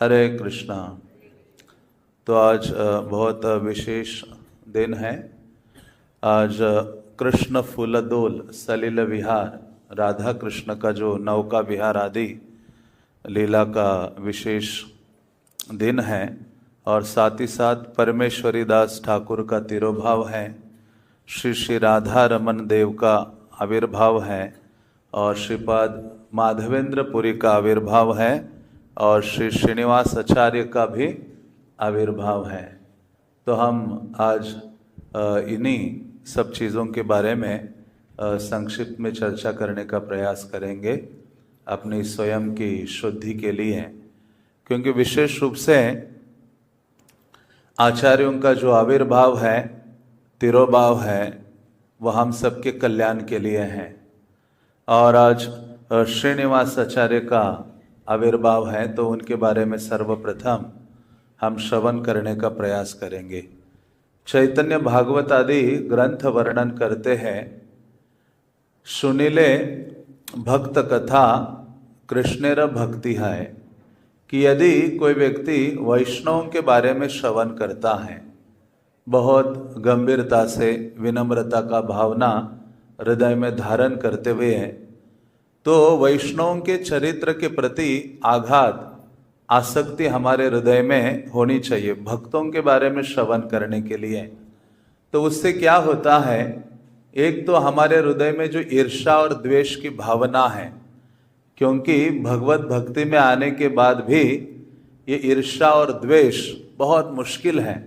हरे कृष्णा। तो आज बहुत विशेष दिन है। आज कृष्ण फूलदोल सलिल विहार, राधा कृष्ण का जो नौका विहार आदि लीला का विशेष दिन है, और साथ ही साथ परमेश्वरी दास ठाकुर का तिरोभाव है, श्री श्री राधा रमन देव का आविर्भाव है, और श्रीपाद माधवेंद्र पुरी का आविर्भाव है, और श्री श्रीनिवास आचार्य का भी आविर्भाव है। तो हम आज इन्हीं सब चीज़ों के बारे में संक्षिप्त में चर्चा करने का प्रयास करेंगे अपनी स्वयं की शुद्धि के लिए, क्योंकि विशेष रूप से आचार्यों का जो आविर्भाव है, तिरोभाव है, वह हम सबके कल्याण के लिए है। और आज श्रीनिवास आचार्य का आविर्भाव है, तो उनके बारे में सर्वप्रथम हम श्रवण करने का प्रयास करेंगे। चैतन्य भागवत आदि ग्रंथ वर्णन करते हैं, सुनिले भक्त कथा कृष्णेर भक्ति है, कि यदि कोई व्यक्ति वैष्णवों के बारे में श्रवण करता है, बहुत गंभीरता से विनम्रता का भावना हृदय में धारण करते हुए, तो वैष्णवों के चरित्र के प्रति आघात आसक्ति हमारे हृदय में होनी चाहिए भक्तों के बारे में श्रवण करने के लिए। तो उससे क्या होता है, एक तो हमारे हृदय में जो ईर्ष्या और द्वेष की भावना है, क्योंकि भगवत भक्ति में आने के बाद भी ये ईर्ष्या और द्वेष बहुत मुश्किल है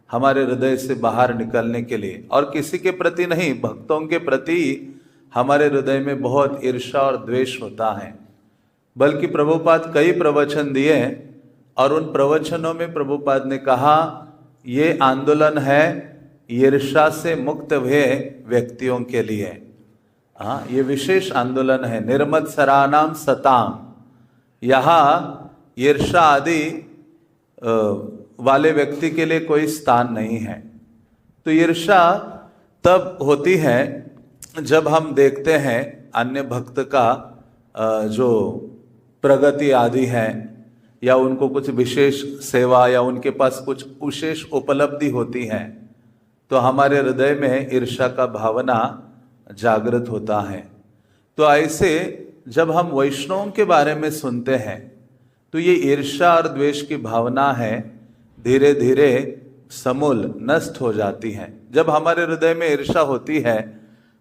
हमारे हृदय से बाहर निकलने के लिए, और किसी के प्रति नहीं, भक्तों के प्रति हमारे हृदय में बहुत ईर्ष्या और द्वेष होता है। बल्कि प्रभुपाद कई प्रवचन दिए, और उन प्रवचनों में प्रभुपाद ने कहा ये आंदोलन है ईर्ष्या से मुक्त हुए व्यक्तियों के लिए। हाँ, ये विशेष आंदोलन है, निर्मत्सराणाम सताम। यहाँ ईर्ष्या आदि वाले व्यक्ति के लिए कोई स्थान नहीं है। तो ईर्ष्या तब होती है जब हम देखते हैं अन्य भक्त का जो प्रगति आदि है, या उनको कुछ विशेष सेवा या उनके पास कुछ विशेष उपलब्धि होती है, तो हमारे हृदय में ईर्ष्या का भावना जागृत होता है। तो ऐसे जब हम वैष्णवों के बारे में सुनते हैं, तो ये ईर्ष्या और द्वेष की भावना है धीरे धीरे समूल नष्ट हो जाती है। जब हमारे हृदय में ईर्ष्या होती है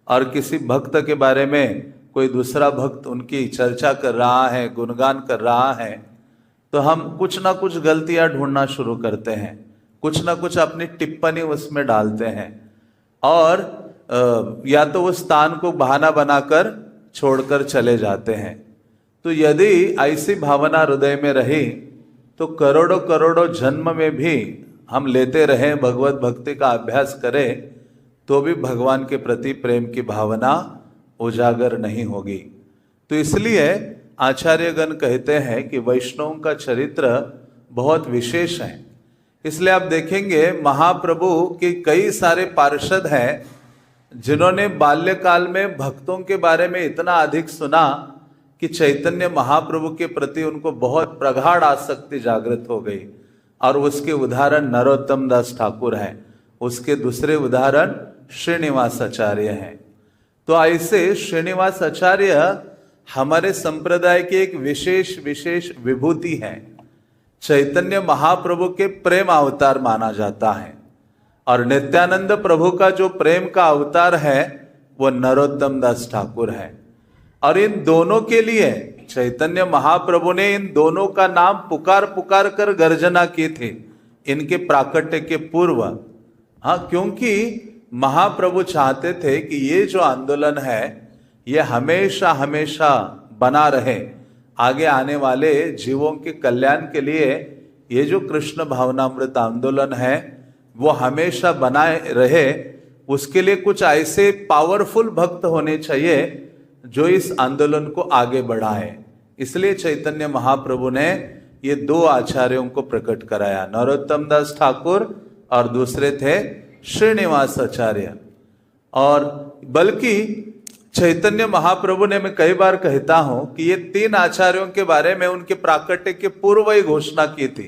और किसी भक्त के बारे में कोई दूसरा भक्त उनकी चर्चा कर रहा है, गुणगान कर रहा है, तो हम कुछ ना कुछ गलतियां ढूंढना शुरू करते हैं, कुछ ना कुछ अपनी टिप्पणी उसमें डालते हैं, और या तो उस स्थान को बहाना बनाकर छोड़कर चले जाते हैं। तो यदि ऐसी भावना हृदय में रही, तो करोड़ों करोड़ों जन्म में भी हम लेते रहें, भगवत भक्ति का अभ्यास करें, तो भी भगवान के प्रति प्रेम की भावना उजागर नहीं होगी। तो इसलिए आचार्यगण कहते हैं कि वैष्णवों का चरित्र बहुत विशेष है। इसलिए आप देखेंगे महाप्रभु के कई सारे पार्षद हैं जिन्होंने बाल्यकाल में भक्तों के बारे में इतना अधिक सुना कि चैतन्य महाप्रभु के प्रति उनको बहुत प्रगाढ़ आसक्ति जागृत हो गई। और उसके उदाहरण नरोत्तम दास ठाकुर हैं, उसके दूसरे उदाहरण श्रीनिवास आचार्य हैं। तो ऐसे श्रीनिवास आचार्य हमारे संप्रदाय की एक विशेष विशेष विभूति है। चैतन्य महाप्रभु के प्रेम अवतार माना जाता है, और नित्यानंद प्रभु का जो प्रेम का अवतार है वो नरोत्तम दास ठाकुर है। और इन दोनों के लिए चैतन्य महाप्रभु ने इन दोनों का नाम पुकार पुकार कर गर्जना की थी इनके प्राकट्य के पूर्व। हाँ, क्योंकि महाप्रभु चाहते थे कि ये जो आंदोलन है ये हमेशा हमेशा बना रहे, आगे आने वाले जीवों के कल्याण के लिए ये जो कृष्ण भावनामृत आंदोलन है वो हमेशा बनाए रहे। उसके लिए कुछ ऐसे पावरफुल भक्त होने चाहिए जो इस आंदोलन को आगे बढ़ाए। इसलिए चैतन्य महाप्रभु ने ये दो आचार्यों को प्रकट कराया, नरोत्तम दास ठाकुर और दूसरे थे श्रीनिवास आचार्य। और बल्कि चैतन्य महाप्रभु ने, मैं कई बार कहता हूं कि ये 3 आचार्यों के बारे में उनके प्राकट्य के पूर्व ही घोषणा की थी।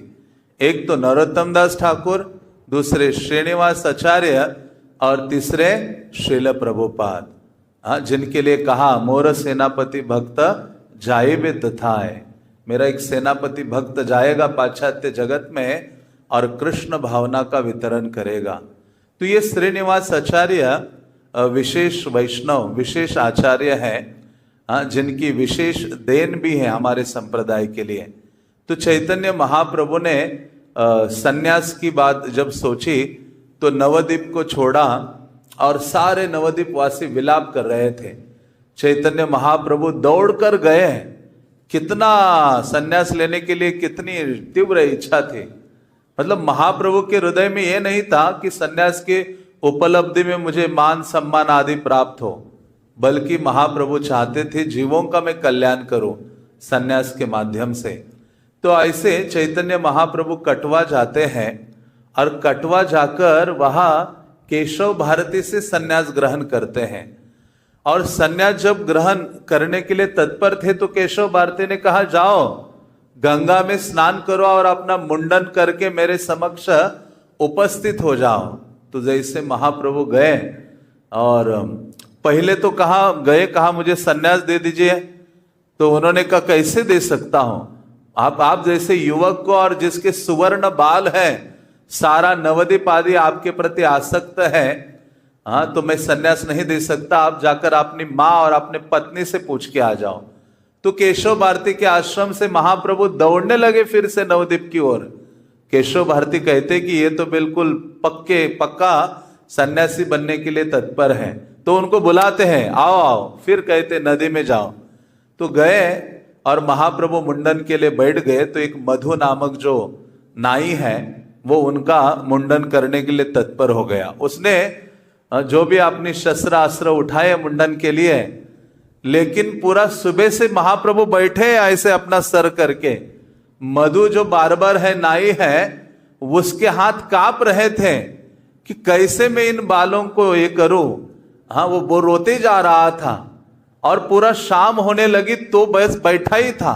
एक तो नरोत्तम दास ठाकुर, दूसरे श्रीनिवास आचार्य और तीसरे श्रील प्रभुपाद। जिनके लिए कहा मोर सेनापति भक्त जाइबे तथाए, मेरा एक सेनापति भक्त जाएगा पाश्चात्य जगत में और कृष्ण भावना का वितरण करेगा। तो ये श्रीनिवास आचार्य विशेष वैष्णव, विशेष आचार्य है, जिनकी विशेष देन भी है हमारे संप्रदाय के लिए। तो चैतन्य महाप्रभु ने सन्यास की बात जब सोची तो नवद्वीप को छोड़ा और सारे नवद्वीप वासी विलाप कर रहे थे। चैतन्य महाप्रभु दौड़कर गए। कितना सन्यास लेने के लिए कितनी तीव्र इच्छा थी। मतलब महाप्रभु के हृदय में यह नहीं था कि सन्यास के उपलब्धि में मुझे मान सम्मान आदि प्राप्त हो, बल्कि महाप्रभु चाहते थे जीवों का मैं कल्याण करूं सन्यास के माध्यम से। तो ऐसे चैतन्य महाप्रभु कटवा जाते हैं और कटवा जाकर वहां केशव भारती से सन्यास ग्रहण करते हैं। और सन्यास जब ग्रहण करने के लिए तत्पर थे तो केशव भारती ने कहा, जाओ गंगा में स्नान करो और अपना मुंडन करके मेरे समक्ष उपस्थित हो जाओ। तो जैसे महाप्रभु गए और पहले तो कहा मुझे सन्यास दे दीजिए। तो उन्होंने कहा कैसे दे सकता हूं, आप जैसे युवक को, और जिसके सुवर्ण बाल है, सारा नवद्वीप आदि आपके प्रति आसक्त है, तो मैं सन्यास नहीं दे सकता। आप जाकर अपनी माँ और अपने पत्नी से पूछ के आ जाओ। तो केशव भारती के आश्रम से महाप्रभु दौड़ने लगे फिर से नवद्वीप की ओर। केशव भारती कहते कि ये तो बिल्कुल पक्का सन्यासी बनने के लिए तत्पर है। तो उनको बुलाते हैं, आओ आओ, फिर कहते नदी में जाओ। तो गए और महाप्रभु मुंडन के लिए बैठ गए। तो एक मधु नामक जो नाई है वो उनका मुंडन करने के लिए तत्पर हो गया। उसने जो भी अपनी शस्त्र अस्त्र उठाए मुंडन के लिए, लेकिन पूरा सुबह से महाप्रभु बैठे ऐसे अपना सर करके। मधु जो बार्बर है, नाई है, उसके हाथ कांप रहे थे कि कैसे मैं इन बालों को ये करूं। वो रोते जा रहा था और पूरा शाम होने लगी तो बस बैठा ही था।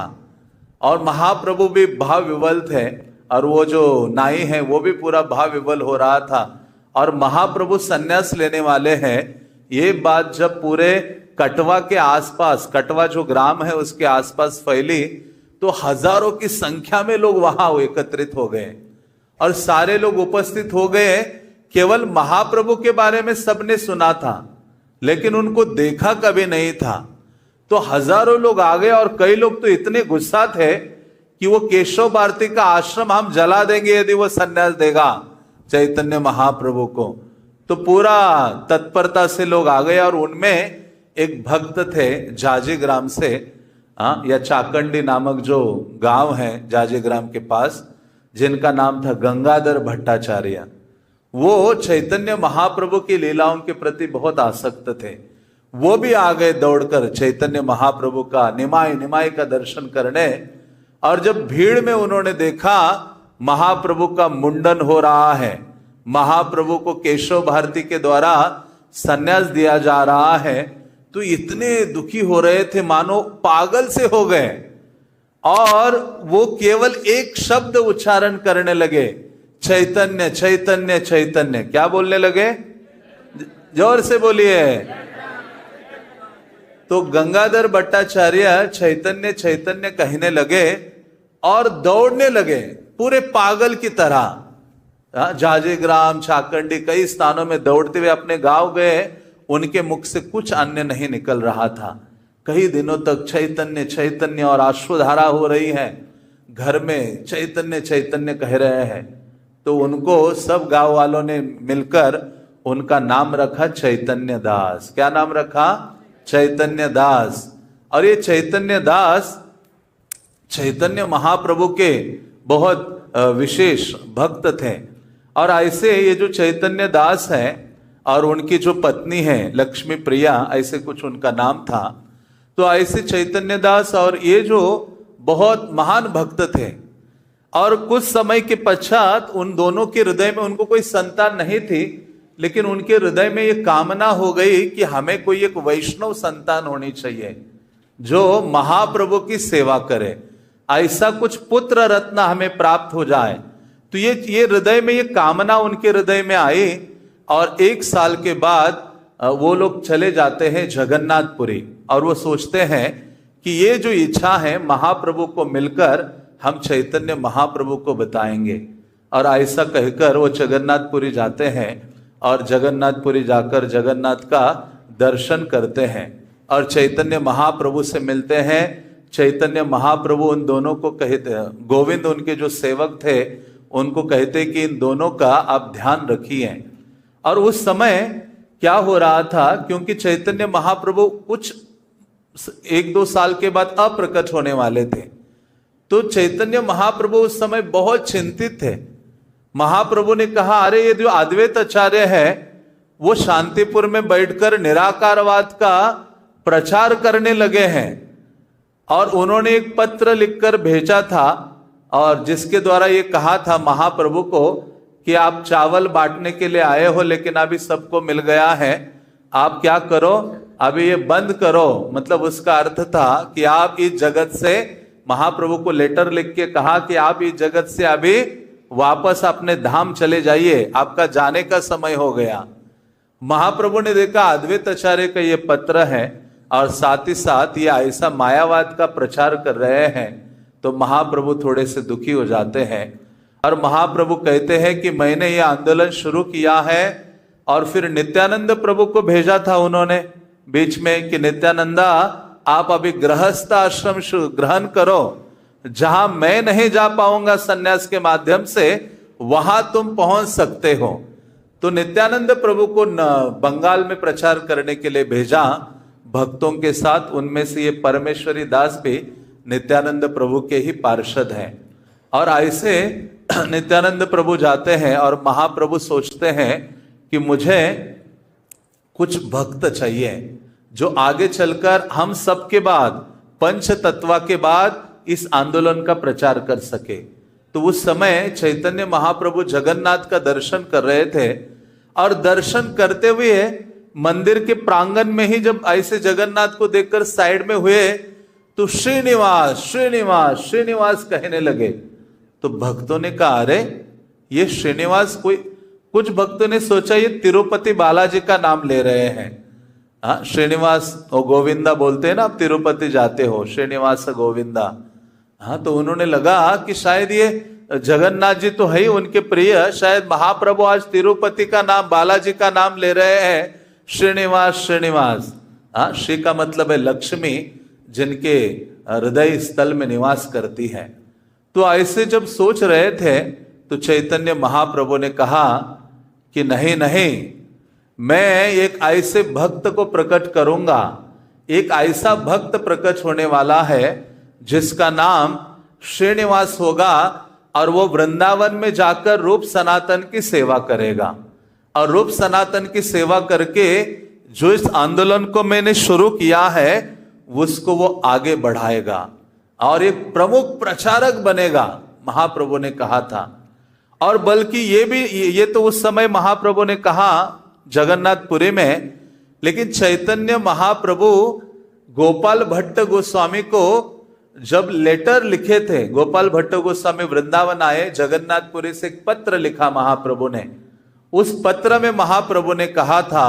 और महाप्रभु भी भाव विवल थे और वो जो नाई है वो भी पूरा भाव विवल हो रहा था। और महाप्रभु सन्यास लेने वाले हैं, ये बात जब पूरे कटवा के आसपास, कटवा जो ग्राम है उसके आसपास फैली तो हजारों की संख्या में लोग वहां एकत्रित हो गए और सारे लोग उपस्थित हो गए। केवल महाप्रभु के बारे में सबने सुना था लेकिन उनको देखा कभी नहीं था। तो हजारों लोग आ गए और कई लोग तो इतने गुस्सा थे कि वो केशव भारती का आश्रम हम जला देंगे यदि वो सन्यास देगा चैतन्य महाप्रभु को। तो पूरा तत्परता से लोग आ गए और उनमें एक भक्त थे जाजी ग्राम से, या चाकंडी नामक जो गांव है जाजी ग्राम के पास, जिनका नाम था गंगाधर भट्टाचार्य। वो चैतन्य महाप्रभु की लीलाओं के प्रति बहुत आसक्त थे। वो भी आ गए दौड़कर चैतन्य महाप्रभु का निमाई का दर्शन करने। और जब भीड़ में उन्होंने देखा महाप्रभु का मुंडन हो रहा है, महाप्रभु को केशव भारती के द्वारा सन्यास दिया जा रहा है, तो इतने दुखी हो रहे थे मानो पागल से हो गए। और वो केवल एक शब्द उच्चारण करने लगे, चैतन्य चैतन्य चैतन्य। क्या बोलने लगे? जोर से बोलिए। तो गंगाधर भट्टाचार्य चैतन्य चैतन्य कहने लगे और दौड़ने लगे पूरे पागल की तरह। जाजी ग्राम, चाकंडी, कई स्थानों में दौड़ते हुए अपने गांव गए। उनके मुख से कुछ अन्य नहीं निकल रहा था। कई दिनों तक चैतन्य चैतन्य और अश्रुधारा हो रही है। घर में चैतन्य चैतन्य कह रहे हैं। तो उनको सब गांव वालों ने मिलकर उनका नाम रखा चैतन्य दास। क्या नाम रखा? चैतन्य दास। और ये चैतन्य दास चैतन्य महाप्रभु के बहुत विशेष भक्त थे। और ऐसे ये जो चैतन्य दास है और उनकी जो पत्नी है लक्ष्मी प्रिया, ऐसे कुछ उनका नाम था। तो ऐसे चैतन्य दास और ये जो बहुत महान भक्त थे। और कुछ समय के पश्चात उन दोनों के हृदय में, उनको कोई संतान नहीं थी, लेकिन उनके हृदय में ये कामना हो गई कि हमें कोई एक वैष्णव संतान होनी चाहिए जो महाप्रभु की सेवा करे, ऐसा कुछ पुत्र रत्न हमें प्राप्त हो जाए। तो ये हृदय में ये कामना उनके हृदय में आई, और 1 साल के बाद वो लोग चले जाते हैं जगन्नाथपुरी, और वो सोचते हैं कि ये जो इच्छा है महाप्रभु को मिलकर हम चैतन्य महाप्रभु को बताएंगे। और ऐसा कहकर वो जगन्नाथपुरी जाते हैं, और जगन्नाथपुरी जाकर जगन्नाथ का दर्शन करते हैं और चैतन्य महाप्रभु से मिलते हैं। चैतन्य महाप्रभु उन दोनों को कहते, गोविंद उनके जो सेवक थे उनको कहते कि इन दोनों का आप ध्यान रखिए। और उस समय क्या हो रहा था, क्योंकि चैतन्य महाप्रभु कुछ 1-2 साल के बाद अप्रकट होने वाले थे, तो चैतन्य महाप्रभु उस समय बहुत चिंतित थे। महाप्रभु ने कहा, अरे ये जो अद्वैत आचार्य है वो शांतिपुर में बैठकर निराकारवाद का प्रचार करने लगे हैं, और उन्होंने एक पत्र लिखकर भेजा था, और जिसके द्वारा ये कहा था महाप्रभु को कि आप चावल बांटने के लिए आए हो, लेकिन अभी सबको मिल गया है, आप क्या करो, अभी ये बंद करो। मतलब उसका अर्थ था कि आप इस जगत से, महाप्रभु को लेटर लिख के कहा कि आप इस जगत से अभी वापस अपने धाम चले जाइए, आपका जाने का समय हो गया। महाप्रभु ने देखा अद्वैत आचार्य का ये पत्र है, और साथ ही साथ ये ऐसा मायावाद का प्रचार कर रहे हैं, तो महाप्रभु थोड़े से दुखी हो जाते हैं। और महाप्रभु कहते हैं कि मैंने ये आंदोलन शुरू किया है, और फिर नित्यानंद प्रभु को भेजा था उन्होंने बीच में कि नित्यानंदा आप अभी गृहस्थ आश्रम ग्रहण करो, जहां मैं नहीं जा पाऊंगा सन्यास के माध्यम से, वहां तुम पहुंच सकते हो। तो नित्यानंद प्रभु को बंगाल में प्रचार करने के लिए भेजा भक्तों के साथ। उनमें से ये परमेश्वरी दास भी नित्यानंद प्रभु के ही पार्षद हैं। और ऐसे नित्यानंद प्रभु जाते हैं, और महाप्रभु सोचते हैं कि मुझे कुछ भक्त चाहिए जो आगे चलकर हम सबके बाद, पंच तत्वा के बाद इस आंदोलन का प्रचार कर सके। तो उस समय चैतन्य महाप्रभु जगन्नाथ का दर्शन कर रहे थे, और दर्शन करते हुए मंदिर के प्रांगण में ही जब ऐसे जगन्नाथ को देखकर साइड में हुए, तो श्रीनिवास श्रीनिवास श्रीनिवास कहने लगे। तो भक्तों ने कहा, अरे ये श्रीनिवास, कोई कुछ भक्तों ने सोचा ये तिरुपति बालाजी का नाम ले रहे हैं। हाँ, श्रीनिवास और गोविंदा बोलते हैं ना, आप तिरुपति जाते हो, श्रीनिवास गोविंदा। हाँ, तो उन्होंने लगा कि शायद ये जगन्नाथ जी तो है ही उनके प्रिय, शायद महाप्रभु आज तिरुपति का नाम, बालाजी का नाम ले रहे हैं, श्रीनिवास श्रीनिवास। हाँ, श्री का मतलब है लक्ष्मी, जिनके हृदय स्थल में निवास करती है। तो ऐसे जब सोच रहे थे, तो चैतन्य महाप्रभु ने कहा कि नहीं नहीं, मैं एक ऐसे भक्त को प्रकट करूंगा, एक ऐसा भक्त प्रकट होने वाला है जिसका नाम श्रीनिवास होगा, और वो वृंदावन में जाकर रूप सनातन की सेवा करेगा, और रूप सनातन की सेवा करके जो इस आंदोलन को मैंने शुरू किया है उसको वो आगे बढ़ाएगा, और एक प्रमुख प्रचारक बनेगा, महाप्रभु ने कहा था। और बल्कि ये तो उस समय महाप्रभु ने कहा जगन्नाथपुरी में, लेकिन चैतन्य महाप्रभु गोपाल भट्ट गोस्वामी को जब लेटर लिखे थे, गोपाल भट्ट गोस्वामी वृंदावन आए, जगन्नाथपुरी से एक पत्र लिखा महाप्रभु ने। उस पत्र में महाप्रभु ने कहा था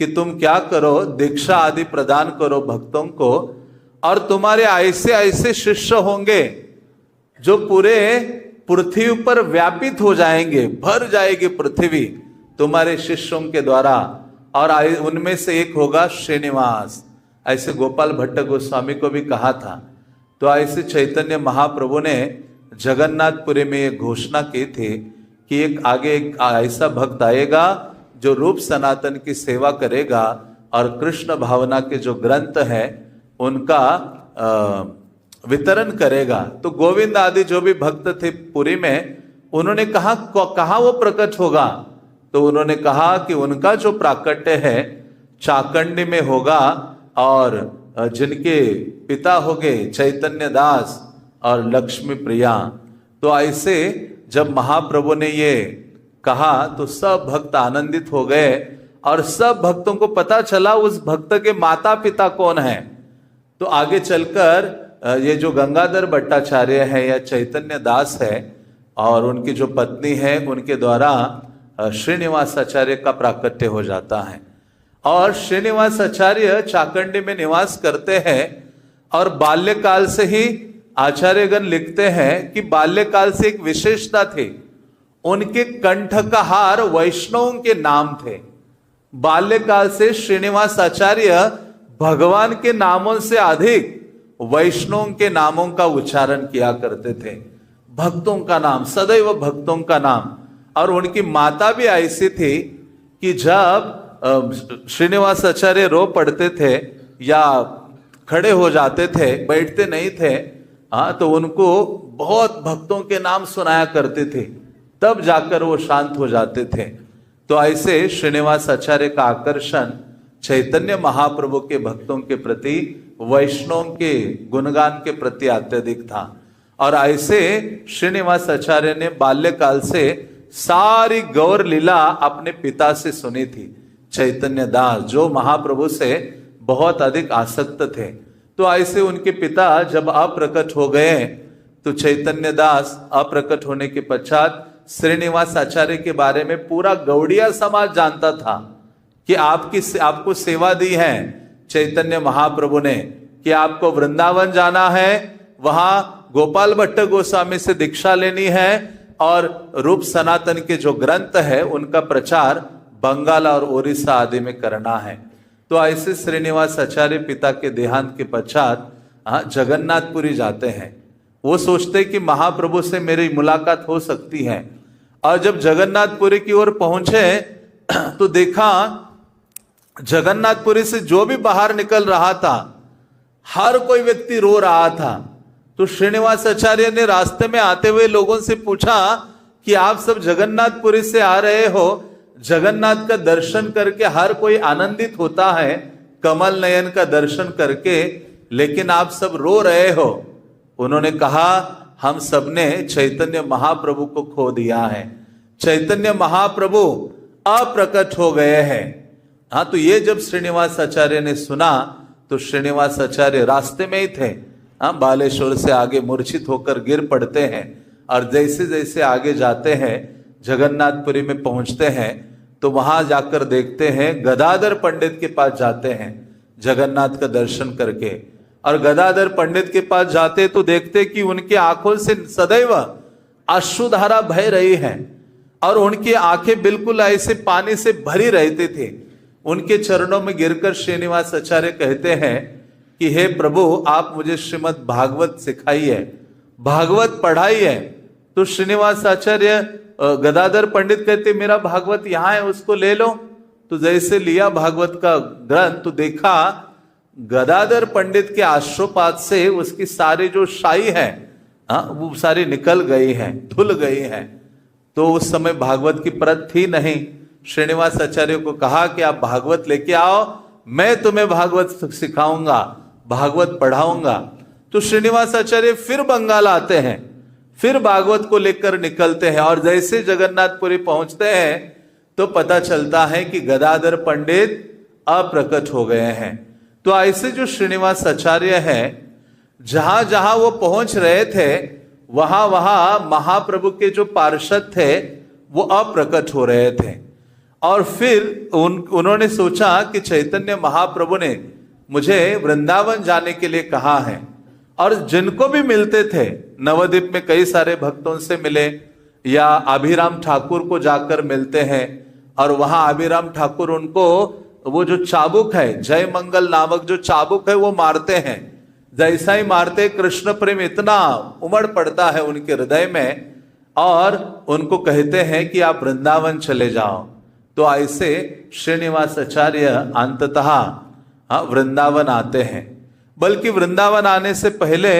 कि तुम क्या करो, दीक्षा आदि प्रदान करो भक्तों को, और तुम्हारे ऐसे ऐसे शिष्य होंगे जो पूरे पृथ्वी पर व्यापित हो जाएंगे, भर जाएगी पृथ्वी तुम्हारे शिष्यों के द्वारा, और उनमें से एक होगा श्रीनिवास। ऐसे गोपाल भट्ट गोस्वामी को भी कहा था। तो ऐसे चैतन्य महाप्रभु ने जगन्नाथपुरी में एक घोषणा की थी कि एक आगे एक ऐसा भक्त आएगा जो रूप सनातन की सेवा करेगा, और कृष्ण भावना के जो ग्रंथ हैं उनका वितरण करेगा। तो गोविंद आदि जो भी भक्त थे पुरी में, उन्होंने कहा वो प्रकट होगा। तो उन्होंने कहा कि उनका जो प्राकट्य है चाकंडी में होगा, और जिनके पिता होंगे चैतन्य दास और लक्ष्मी प्रिया। तो ऐसे जब महाप्रभु ने ये कहा तो सब भक्त आनंदित हो गए और सब भक्तों को पता चला उस भक्त के माता पिता कौन है। तो आगे चलकर ये जो गंगाधर भट्टाचार्य है या चैतन्य दास है और उनकी जो पत्नी है उनके द्वारा श्रीनिवास आचार्य का प्राकट्य हो जाता है। और श्रीनिवास आचार्य चाकंडी में निवास करते हैं और बाल्यकाल से ही आचार्यगण लिखते हैं कि बाल्यकाल से एक विशेषता थी, उनके कंठ का हार वैष्णवों के नाम थे। बाल्यकाल से श्रीनिवास आचार्य भगवान के नामों से अधिक वैष्णवों के नामों का उच्चारण किया करते थे, भक्तों का नाम, सदैव भक्तों का नाम। और उनकी माता भी ऐसी थी कि जब श्रीनिवास आचार्य रो पड़ते थे या खड़े हो जाते थे, बैठते नहीं थे, तो उनको बहुत भक्तों के नाम सुनाया करते थे, तब जाकर वो शांत हो जाते थे। तो ऐसे श्रीनिवास आचार्य का आकर्षण चैतन्य महाप्रभु के भक्तों के प्रति, वैष्णव के गुणगान के प्रति अत्यधिक था। और ऐसे श्रीनिवास आचार्य ने बाल्यकाल से सारी गौर लीला अपने पिता से सुनी थी, चैतन्य दास, जो महाप्रभु से बहुत अधिक आसक्त थे। तो ऐसे उनके पिता जब अप्रकट हो गए तो चैतन्य दास अप्रकट होने के पश्चात श्रीनिवास आचार्य के बारे में पूरा गौड़िया समाज जानता था कि आपको सेवा दी है चैतन्य महाप्रभु ने कि आपको वृंदावन जाना है, वहां गोपाल भट्ट गोस्वामी से दीक्षा लेनी है और रूप सनातन के जो ग्रंथ है उनका प्रचार बंगाल और ओडिशा आदि में करना है। तो ऐसे श्रीनिवास आचार्य पिता के देहांत के पश्चात जगन्नाथपुरी जाते हैं। वो सोचते कि महाप्रभु से मेरी मुलाकात हो सकती है। और जब जगन्नाथपुरी की ओर पहुंचे तो देखा जगन्नाथपुरी से जो भी बाहर निकल रहा था हर कोई व्यक्ति रो रहा था। तो श्रीनिवास आचार्य ने रास्ते में आते हुए लोगों से पूछा कि आप सब जगन्नाथपुरी से आ रहे हो, जगन्नाथ का दर्शन करके हर कोई आनंदित होता है, कमल नयन का दर्शन करके, लेकिन आप सब रो रहे हो। उन्होंने कहा हम सबने चैतन्य महाप्रभु को खो दिया है, चैतन्य महाप्रभु अप्रकट हो गए हैं। हाँ, तो ये जब श्रीनिवास आचार्य ने सुना तो श्रीनिवास आचार्य रास्ते में ही थे, हाँ, बालेश्वर से आगे मूर्छित होकर गिर पड़ते हैं। और जैसे जैसे आगे जाते हैं जगन्नाथपुरी में पहुंचते हैं तो वहां जाकर देखते हैं गदाधर पंडित के पास जाते हैं जगन्नाथ का दर्शन करके। और गदाधर पंडित के पास जाते तो देखते कि उनकी आंखों से सदैव अश्रुधारा बह रही है और उनकी आंखें बिल्कुल ऐसे पानी से भरी रहती थी। उनके चरणों में गिरकर श्रीनिवास आचार्य कहते हैं कि हे प्रभु, आप मुझे श्रीमद् भागवत सिखाइए, भागवत पढ़ाइए। तो श्रीनिवास आचार्य गदाधर पंडित कहते मेरा भागवत यहाँ है, उसको ले लो। तो जैसे लिया भागवत का ग्रंथ तो देखा गदाधर पंडित के आश्रोपात से उसकी सारी जो शाही है वो सारी निकल गई है, धुल गई है। तो उस समय भागवत की प्रत थी नहीं। श्रीनिवास आचार्य को कहा कि आप भागवत लेके आओ, मैं तुम्हें भागवत सिखाऊंगा, भागवत पढ़ाऊंगा। तो श्रीनिवास आचार्य फिर बंगाल आते हैं, फिर भागवत को लेकर निकलते हैं। और जैसे जगन्नाथपुरी पहुंचते हैं तो पता चलता है कि गदाधर पंडित अप्रकट हो गए हैं। तो ऐसे जो श्रीनिवास आचार्य हैं, जहां जहां वो पहुंच रहे थे वहां वहां महाप्रभु के जो पार्षद थे वो अप्रकट हो रहे थे। और फिर उन्होंने सोचा कि चैतन्य महाप्रभु ने मुझे वृंदावन जाने के लिए कहा है। और जिनको भी मिलते थे, नवद्वीप में कई सारे भक्तों से मिले या अभिराम ठाकुर को जाकर मिलते हैं और वहां अभिराम ठाकुर उनको वो जो चाबुक है, जय मंगल नामक जो चाबुक है वो मारते हैं। जैसा ही मारते कृष्ण प्रेम इतना उमड़ पड़ता है उनके हृदय में और उनको कहते हैं कि आप वृंदावन चले जाओ। तो ऐसे श्रीनिवास आचार्य अंततः वृंदावन आते हैं। बल्कि वृंदावन आने से पहले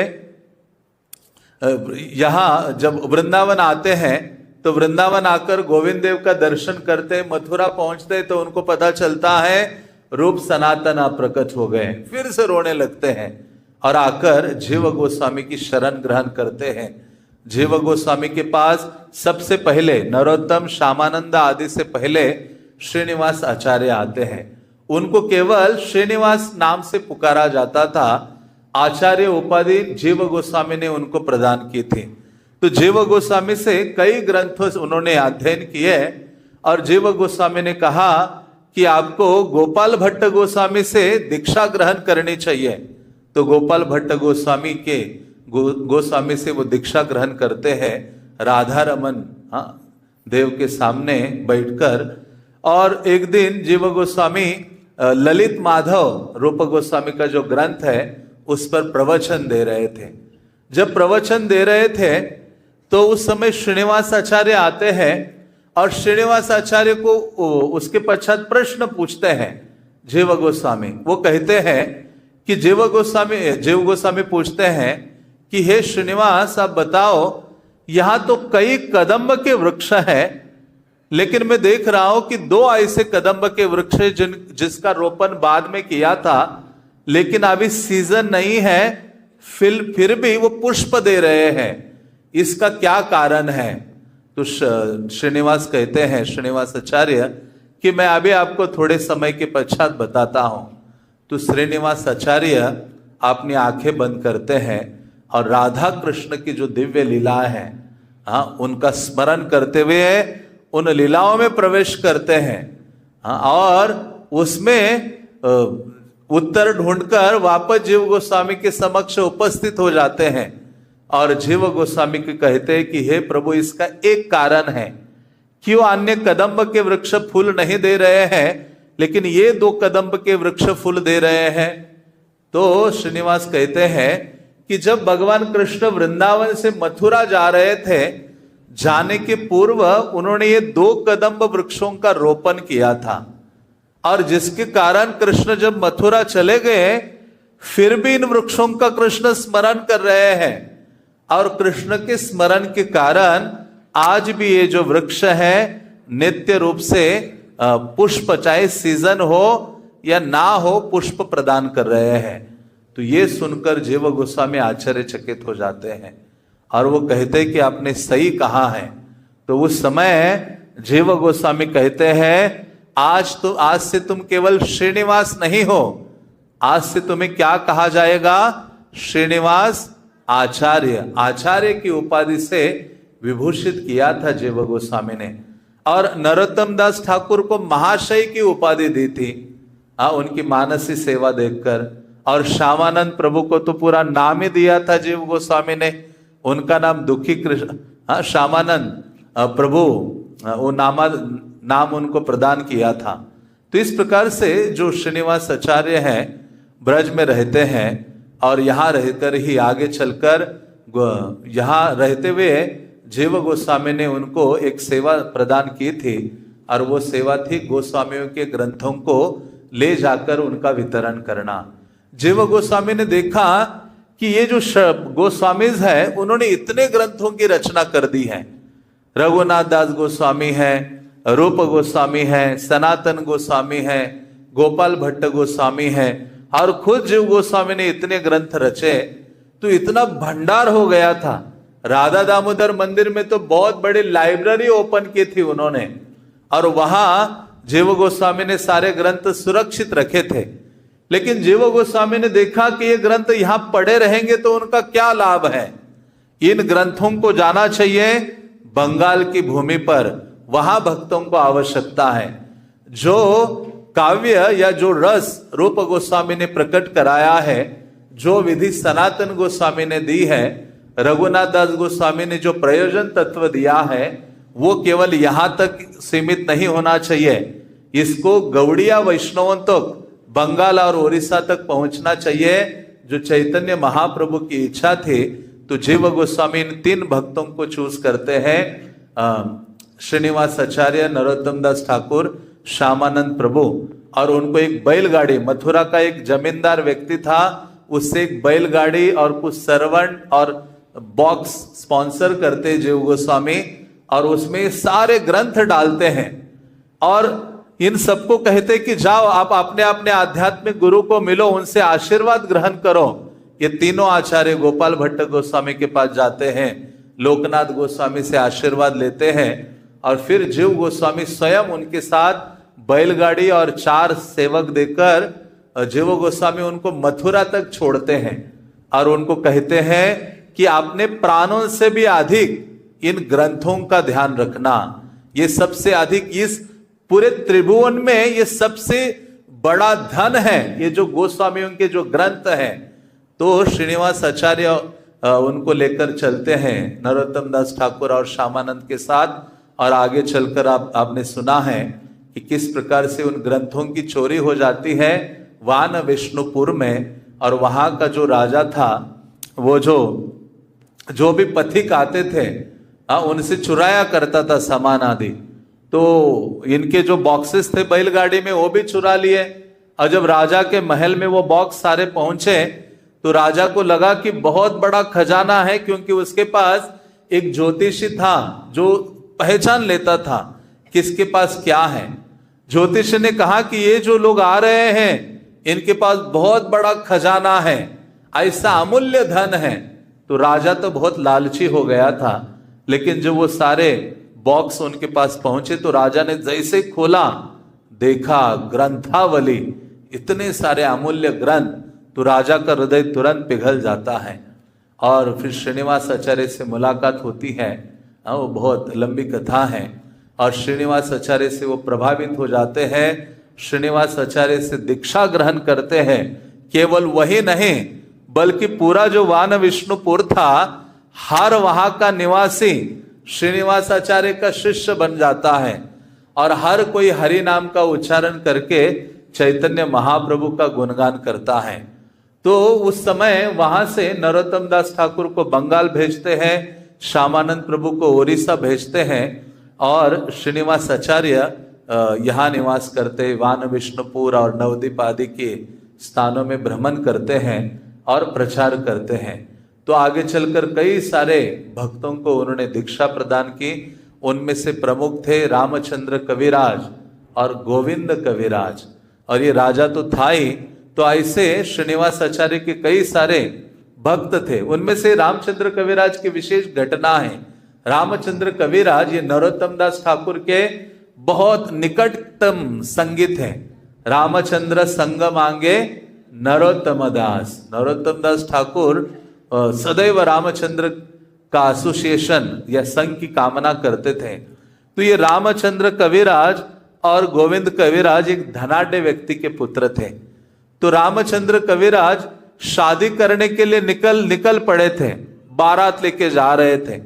यहां जब वृंदावन आते हैं तो वृंदावन आकर गोविंद देव का दर्शन करते, मथुरा पहुंचते तो उनको पता चलता है रूप सनातन अप्रकट हो गए। फिर से रोने लगते हैं और आकर जीव गोस्वामी की शरण ग्रहण करते हैं। जीव गोस्वामी के पास सबसे पहले नरोत्तम, श्यामानंद आदि से पहले श्रीनिवास आचार्य आते हैं। उनको केवल श्रीनिवास नाम से पुकारा जाता था। आचार्य उपाधि जीव गोस्वामी ने उनको प्रदान की थी। तो जीव गोस्वामी से कई ग्रंथों से उन्होंने अध्ययन किए और जीव गोस्वामी ने कहा कि आपको गोपाल भट्ट गोस्वामी से दीक्षा ग्रहण करनी चाहिए। तो गोपाल भट्ट गोस्वामी के गोस्वामी से वो दीक्षा ग्रहण करते हैं राधा रमन देव के सामने बैठकर। और एक दिन जीव गोस्वामी ललित माधव रूप गोस्वामी का जो ग्रंथ है उस पर प्रवचन दे रहे थे। जब प्रवचन दे रहे थे तो उस समय श्रीनिवास आचार्य आते हैं और श्रीनिवास आचार्य को उसके पश्चात प्रश्न पूछते हैं जीव गोस्वामी। वो कहते हैं कि जीव गोस्वामी पूछते हैं कि हे श्रीनिवास, आप बताओ, यहां तो कई कदम्ब के वृक्ष हैं, लेकिन मैं देख रहा हूं कि 2 ऐसे कदम्ब के वृक्ष जिसका रोपण बाद में किया था, लेकिन अभी सीजन नहीं है, फिर भी वो पुष्प दे रहे हैं, इसका क्या कारण है? तो श्रीनिवास कहते हैं, श्रीनिवास आचार्य, कि मैं अभी आपको थोड़े समय के पश्चात बताता हूं। तो श्रीनिवास आचार्य अपनी आंखें बंद करते हैं और राधा कृष्ण की जो दिव्य लीला है उनका स्मरण करते हुए उन लीलाओं में प्रवेश करते हैं और उसमें उत्तर ढूंढकर वापस जीव गोस्वामी के समक्ष उपस्थित हो जाते हैं। और जीव गोस्वामी के कहते हैं कि हे प्रभु, इसका एक कारण है, क्यों अन्य कदम्ब के वृक्ष फूल नहीं दे रहे हैं लेकिन ये 2 कदम्ब के वृक्ष फूल दे रहे हैं? तो श्रीनिवास कहते हैं कि जब भगवान कृष्ण वृंदावन से मथुरा जा रहे थे, जाने के पूर्व उन्होंने ये 2 कदम्ब वृक्षों का रोपण किया था और जिसके कारण कृष्ण जब मथुरा चले गए फिर भी इन वृक्षों का कृष्ण स्मरण कर रहे हैं। और कृष्ण के स्मरण के कारण आज भी ये जो वृक्ष है नित्य रूप से पुष्प, चाहे सीजन हो या ना हो, पुष्प प्रदान कर रहे हैं। तो ये सुनकर जीव गोस्वामी आश्चर्यचकित हो जाते हैं और वो कहते हैं कि आपने सही कहा है। तो उस समय जीव गोस्वामी कहते हैं, आज से तुम केवल श्रीनिवास नहीं हो, आज से तुम्हें क्या कहा जाएगा? श्रीनिवास आचार्य। आचार्य की उपाधि से विभूषित किया था जीव गोस्वामी ने। और नरोत्तम दास ठाकुर को महाशय की उपाधि दी थी उनकी मानसी सेवा देखकर। और श्यामानंद प्रभु को तो पूरा नाम ही दिया था जीव गोस्वामी ने, उनका नाम दुखी कृष्ण श्यामानंद प्रभु, वो नाम उनको प्रदान किया था। तो इस प्रकार से जो श्रीनिवास आचार्य हैं ब्रज में रहते हैं और यहाँ रहकर ही आगे चलकर यहाँ रहते हुए जीव गोस्वामी ने उनको एक सेवा प्रदान की थी और वो सेवा थी गोस्वामियों के ग्रंथों को ले जाकर उनका वितरण करना। जीव गोस्वामी ने देखा कि ये जो गोस्वामीज है उन्होंने इतने ग्रंथों की रचना कर दी है। रघुनाथ दास गोस्वामी है, रूप गोस्वामी है, सनातन गोस्वामी है, गोपाल भट्ट गोस्वामी है और खुद जीव गोस्वामी ने इतने ग्रंथ रचे। तो इतना भंडार हो गया था। राधा दामोदर मंदिर में तो बहुत बड़ी लाइब्रेरी ओपन की थी उन्होंने और वहां जीव गोस्वामी ने सारे ग्रंथ सुरक्षित रखे थे। लेकिन जीव गोस्वामी ने देखा कि ये ग्रंथ यहां पड़े रहेंगे तो उनका क्या लाभ है। इन ग्रंथों को जाना चाहिए बंगाल की भूमि पर, वहां भक्तों को आवश्यकता है। जो काव्य या जो रस रूप गोस्वामी ने प्रकट कराया है, जो विधि सनातन गोस्वामी ने दी है, रघुनाथ दास गोस्वामी ने जो प्रयोजन तत्व दिया है, वो केवल यहां तक सीमित नहीं होना चाहिए। इसको गौड़िया वैष्णवों तक, बंगाल और उड़ीसा तक पहुंचना चाहिए, जो चैतन्य महाप्रभु की इच्छा थी। तो जीव गोस्वामी इन 3 भक्तों को चूज करते हैं, श्रीनिवास आचार्य, नरोत्तम दास ठाकुर, श्यामानंद प्रभु। और उनको एक बैलगाड़ी, मथुरा का एक जमींदार व्यक्ति था, उससे एक बैलगाड़ी और कुछ सर्वेंट और बॉक्स स्पॉन्सर करते जीव गोस्वामी और उसमें सारे ग्रंथ डालते हैं और इन सबको कहते कि जाओ आप अपने अपने आध्यात्मिक गुरु को मिलो, उनसे आशीर्वाद ग्रहण करो। ये तीनों आचार्य गोपाल भट्ट गोस्वामी के पास जाते हैं, लोकनाथ गोस्वामी से आशीर्वाद लेते हैं और फिर जीव गोस्वामी स्वयं उनके साथ बैलगाड़ी और 4 सेवक देकर जीव गोस्वामी उनको मथुरा तक छोड़ते हैं और उनको कहते हैं कि आपने प्राणों से भी अधिक इन ग्रंथों का ध्यान रखना। ये सबसे अधिक, इस पूरे त्रिभुवन में ये सबसे बड़ा धन है, ये जो गोस्वामियों के जो ग्रंथ हैं। तो श्रीनिवास आचार्य उनको लेकर चलते हैं नरोत्तम दास ठाकुर और श्यामानंद के साथ, और आगे चलकर आपने सुना है कि किस प्रकार से उन ग्रंथों की चोरी हो जाती है वान विष्णुपुर में। और वहां का जो राजा था, वो जो भी पथिक आते थे उनसे चुराया करता था सामान आदि। तो इनके जो बॉक्सेस थे बैलगाड़ी में वो भी चुरा लिए। और जब राजा के महल में वो बॉक्स सारे पहुंचे तो राजा को लगा कि बहुत बड़ा खजाना है, क्योंकि उसके पास एक ज्योतिषी था जो पहचान लेता था किसके पास क्या है। ज्योतिषी ने कहा कि ये जो लोग आ रहे हैं इनके पास बहुत बड़ा खजाना है, ऐसा अमूल्य धन है। तो राजा तो बहुत लालची हो गया था, लेकिन जब वो सारे बॉक्स उनके पास पहुंचे तो राजा ने जैसे खोला, देखा ग्रंथावली, इतने सारे अमूल्य ग्रंथ, तो राजा का हृदय तुरंत पिघल जाता है। और फिर श्रीनिवास आचार्य से मुलाकात होती है। वो बहुत लंबी कथा है। और श्रीनिवास आचार्य से वो प्रभावित हो जाते हैं, श्रीनिवास आचार्य से दीक्षा ग्रहण करते हैं। केवल वही नहीं बल्कि पूरा जो वान विष्णुपुर था, हर वहां का निवासी श्रीनिवास आचार्य का शिष्य बन जाता है। और हर कोई हरि नाम का उच्चारण करके चैतन्य महाप्रभु का गुणगान करता है। तो उस समय वहां से नरोत्तम दास ठाकुर को बंगाल भेजते हैं, श्यामानंद प्रभु को उड़ीसा भेजते हैं, और श्रीनिवास आचार्य यहाँ निवास करते, वान विष्णुपुर और नवद्वीप आदि के स्थानों में भ्रमण करते हैं और प्रचार करते हैं। तो आगे चलकर कई सारे भक्तों को उन्होंने दीक्षा प्रदान की। उनमें से प्रमुख थे रामचंद्र कविराज और गोविंद कविराज। और ये राजा तो था ही, तो ऐसे श्रीनिवास आचार्य के कई सारे भक्त थे। उनमें से रामचंद्र कविराज की विशेष घटना है। रामचंद्र कविराज ये नरोत्तम दास ठाकुर के बहुत निकटतम संगित है। रामचंद्र संग मांगे नरोत्तम दास। नरोत्तम दास ठाकुर सदैव रामचंद्र का एसोसिएशन या संघ की कामना करते थे। तो ये रामचंद्र कविराज और गोविंद कविराज एक धनाढ्य व्यक्ति के पुत्र थे। तो रामचंद्र कविराज शादी करने के लिए निकल पड़े थे, बारात लेके जा रहे थे।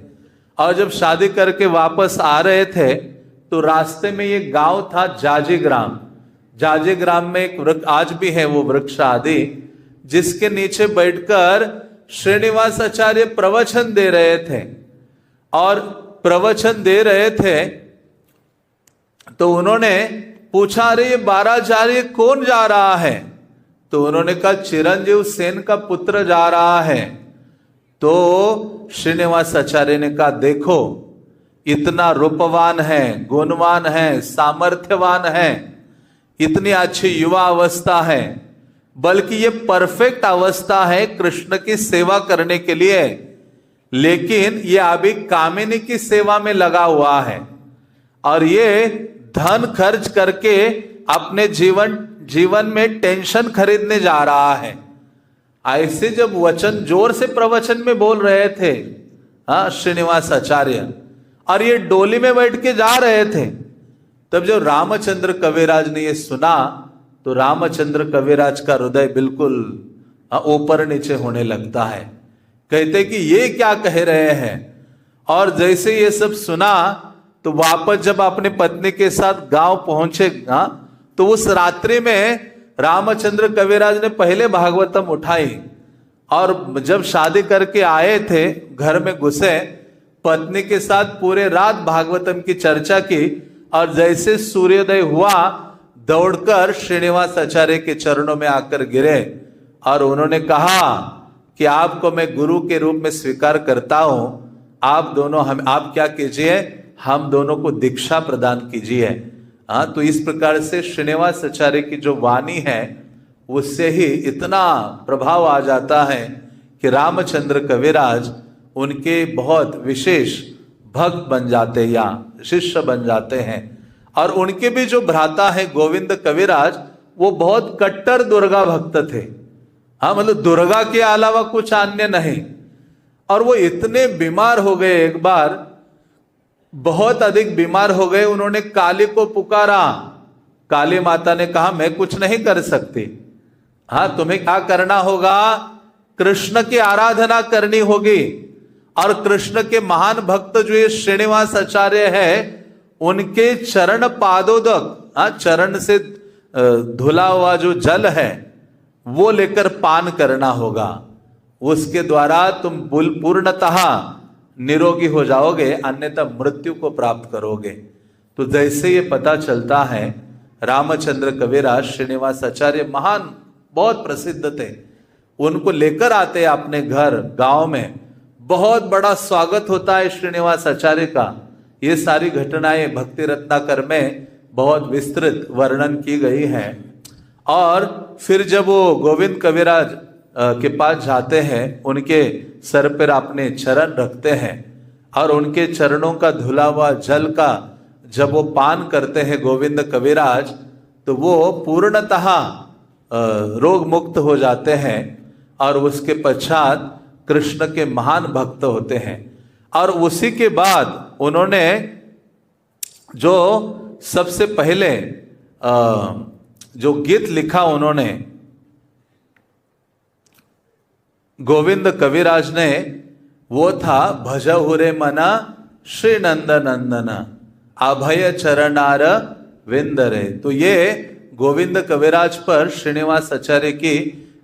और जब शादी करके वापस आ रहे थे तो रास्ते में ये गांव था जाजीग्राम। जाजीग्राम में एक वृक्ष आज भी है, वो वृक्ष आदि, जिसके नीचे बैठकर श्रीनिवास आचार्य प्रवचन दे रहे थे। और प्रवचन दे रहे थे तो उन्होंने पूछा, अरे ये बारात जा रही है, कौन जा रहा है? तो उन्होंने कहा चिरंजीव सेन का पुत्र जा रहा है। तो श्रीनिवास आचार्य ने कहा, देखो इतना रूपवान है, गुणवान है, सामर्थ्यवान है, इतनी अच्छी युवा अवस्था है, बल्कि ये परफेक्ट अवस्था है कृष्ण की सेवा करने के लिए, लेकिन ये अभी कामिनी की सेवा में लगा हुआ है। और ये धन खर्च करके अपने जीवन में टेंशन खरीदने जा रहा है। ऐसे जब वचन जोर से प्रवचन में बोल रहे थे श्रीनिवास आचार्य, और ये डोली में बैठ के जा रहे थे, तब जब रामचंद्र कविराज ने ये सुना तो रामचंद्र कविराज का हृदय बिल्कुल ऊपर नीचे होने लगता है। कहते कि ये क्या कह रहे हैं। और जैसे ये सब सुना तो वापस जब अपने पत्नी के साथ गांव पहुंचे तो उस रात्रि में रामचंद्र कविराज ने पहले भागवतम उठाई, और जब शादी करके आए थे घर में घुसे, पत्नी के साथ पूरे रात भागवतम की चर्चा की। और जैसे सूर्योदय हुआ दौड़कर श्रीनिवास आचार्य के चरणों में आकर गिरे और उन्होंने कहा कि आपको मैं गुरु के रूप में स्वीकार करता हूं, आप क्या कीजिए, हम दोनों को दीक्षा प्रदान कीजिए। तो इस प्रकार से श्रीनिवास आचार्य की जो वाणी है उससे ही इतना प्रभाव आ जाता है कि रामचंद्र कविराज उनके बहुत विशेष भक्त बन जाते या शिष्य बन जाते हैं। और उनके भी जो भ्राता है गोविंद कविराज, वो बहुत कट्टर दुर्गा भक्त थे। हाँ, मतलब दुर्गा के अलावा कुछ अन्य नहीं। और वो इतने बीमार हो गए, एक बार बहुत अधिक बीमार हो गए, उन्होंने काली को पुकारा। काली माता ने कहा मैं कुछ नहीं कर सकती, हाँ तुम्हें क्या करना होगा, कृष्ण की आराधना करनी होगी। और कृष्ण के महान भक्त जो ये श्रीनिवास आचार्य है, उनके चरण पादोदक, हाँ चरण से धुला हुआ जो जल है वो लेकर पान करना होगा। उसके द्वारा तुम पूर्णतः निरोगी हो जाओगे, अन्यथा मृत्यु को प्राप्त करोगे। तो जैसे ये पता चलता है, रामचंद्र कविराज श्रीनिवास आचार्य महान बहुत प्रसिद्ध थे, उनको लेकर आते अपने घर गांव में, बहुत बड़ा स्वागत होता है श्रीनिवास आचार्य का। ये सारी घटनाएं भक्ति रत्नाकर में बहुत विस्तृत वर्णन की गई है। और फिर जब वो गोविंद कविराज के पास जाते हैं, उनके सर पर अपने चरण रखते हैं और उनके चरणों का धुला हुआ जल का जब वो पान करते हैं गोविंद कविराज, तो वो पूर्णतः रोग मुक्त हो जाते हैं और उसके पश्चात कृष्ण के महान भक्त होते हैं। और उसी के बाद उन्होंने जो सबसे पहले जो गीत लिखा उन्होंने गोविंद कविराज ने, वो था भजहुरे मना श्री नंद नंदन अभय चरणार विंदरे। तो ये गोविंद कविराज पर श्रीनिवास आचार्य की